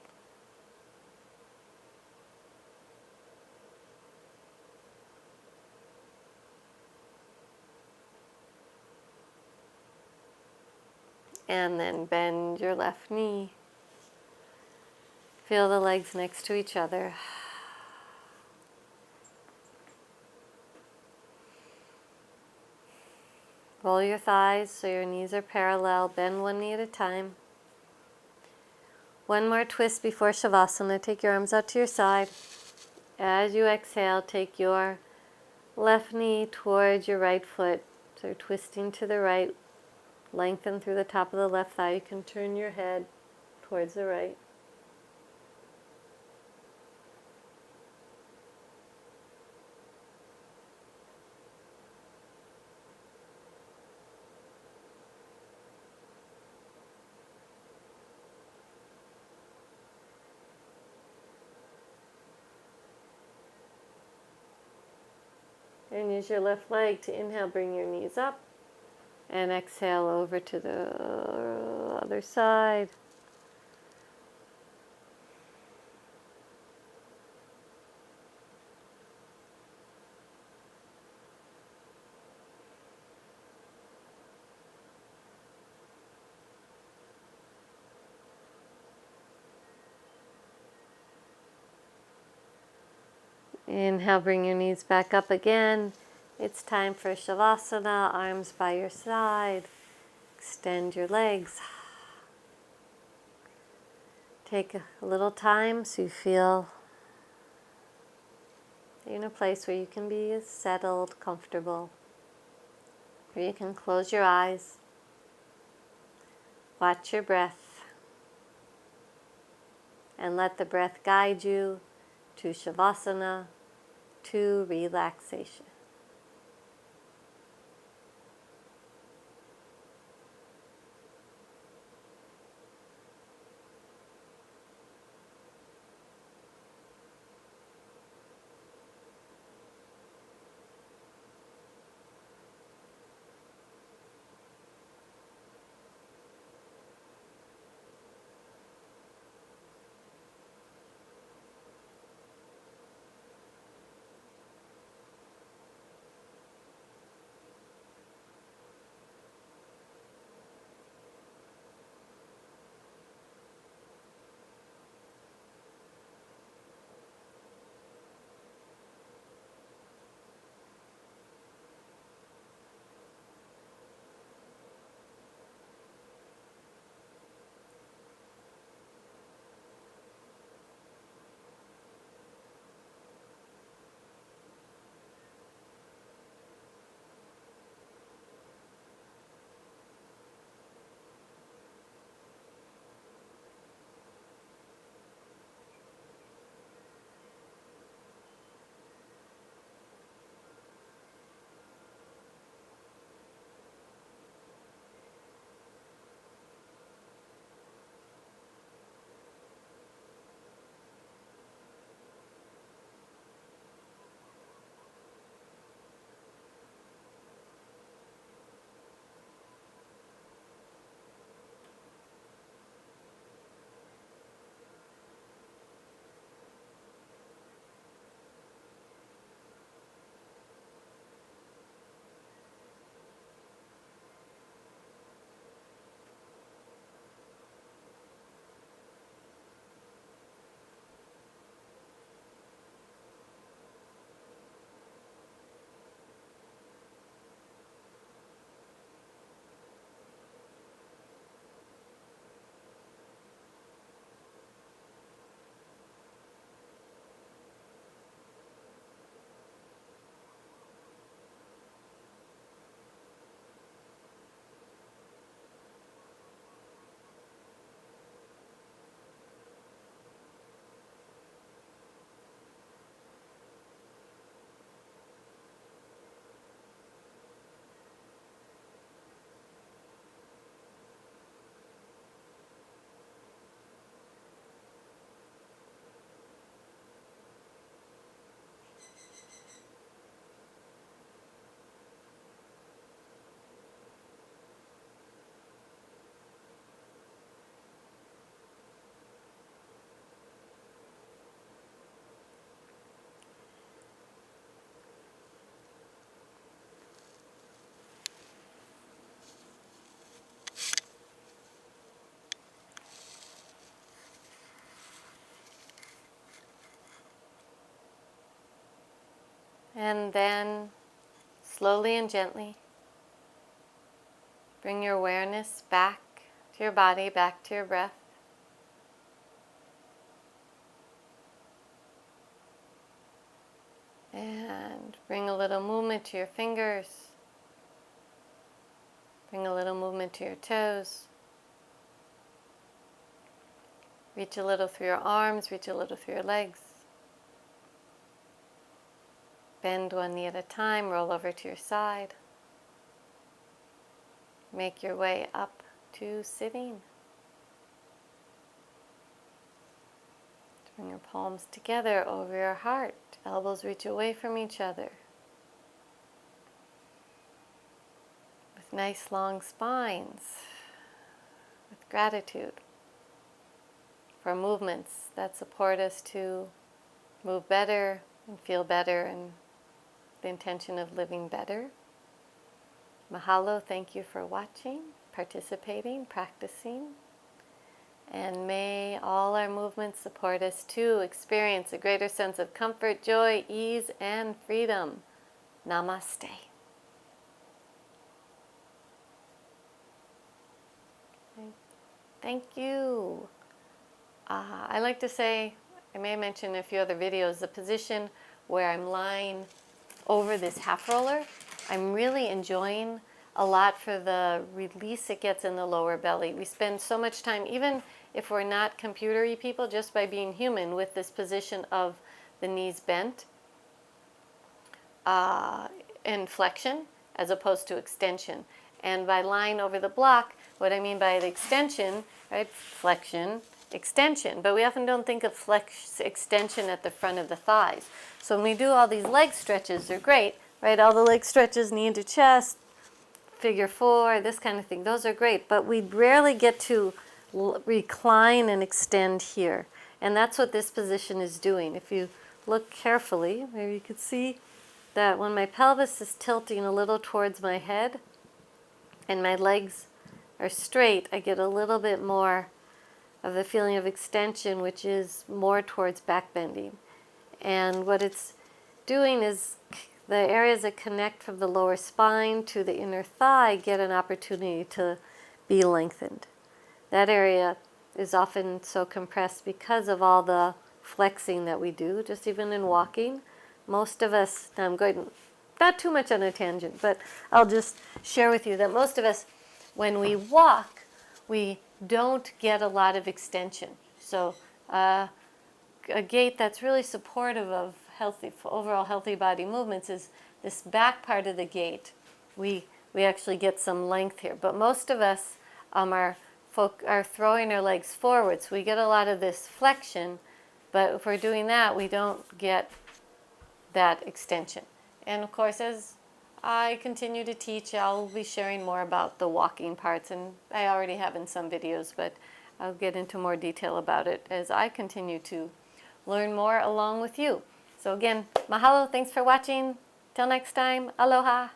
And then bend your left knee. Feel the legs next to each other. Roll your thighs so your knees are parallel. Bend one knee at a time. One more twist before Shavasana. Take your arms out to your side. As you exhale, take your left knee towards your right foot. So twisting to the right. Lengthen through the top of the left thigh. You can turn your head towards the right. And use your left leg to inhale, bring your knees up. And exhale over to the other side. Inhale, bring your knees back up again. It's time for Shavasana, arms by your side. Extend your legs. Take a little time so you feel in a place where you can be settled, comfortable. Where you can close your eyes. Watch your breath. And let the breath guide you to Shavasana, to relaxation. And then, slowly and gently, bring your awareness back to your body, back to your breath. And bring a little movement to your fingers. Bring a little movement to your toes. Reach a little through your arms, reach a little through your legs. Bend one knee at a time, roll over to your side. Make your way up to sitting. Bring your palms together over your heart. Elbows reach away from each other. With nice long spines. With gratitude for movements that support us to move better and feel better and the intention of living better. Mahalo, thank you for watching, participating, practicing. And may all our movements support us to experience a greater sense of comfort, joy, ease, and freedom. Namaste. Thank you. I like to say, I may mention in a few other videos, the position where I'm lying over this half roller, I'm really enjoying a lot for the release it gets in the lower belly. We spend so much time, even if we're not computer-y people, just by being human, with this position of the knees bent and flexion as opposed to extension. And by lying over the block, what I mean by the extension, right, flexion, extension, but we often don't think of extension at the front of the thighs. So when we do all these leg stretches, they're great, right? All the leg stretches, knee into chest, figure four, this kind of thing, those are great, but we rarely get to recline and extend here. And that's what this position is doing. If you look carefully, maybe you could see that when my pelvis is tilting a little towards my head and my legs are straight, I get a little bit more of the feeling of extension, which is more towards back bending. And what it's doing is the areas that connect from the lower spine to the inner thigh get an opportunity to be lengthened. That area is often so compressed because of all the flexing that we do, just even in walking. Most of us, now I'm going not too much on a tangent, but I'll just share with you that most of us, when we walk, we don't get a lot of extension. So a gait that's really supportive of healthy, overall healthy body movements is this back part of the gait. We actually get some length here, but most of us are throwing our legs forward, so we get a lot of this flexion, but if we're doing that, we don't get that extension. And of course, as I continue to teach, I'll be sharing more about the walking parts, and I already have in some videos, but I'll get into more detail about it as I continue to learn more along with you. So again, mahalo, thanks for watching. Till next time, aloha.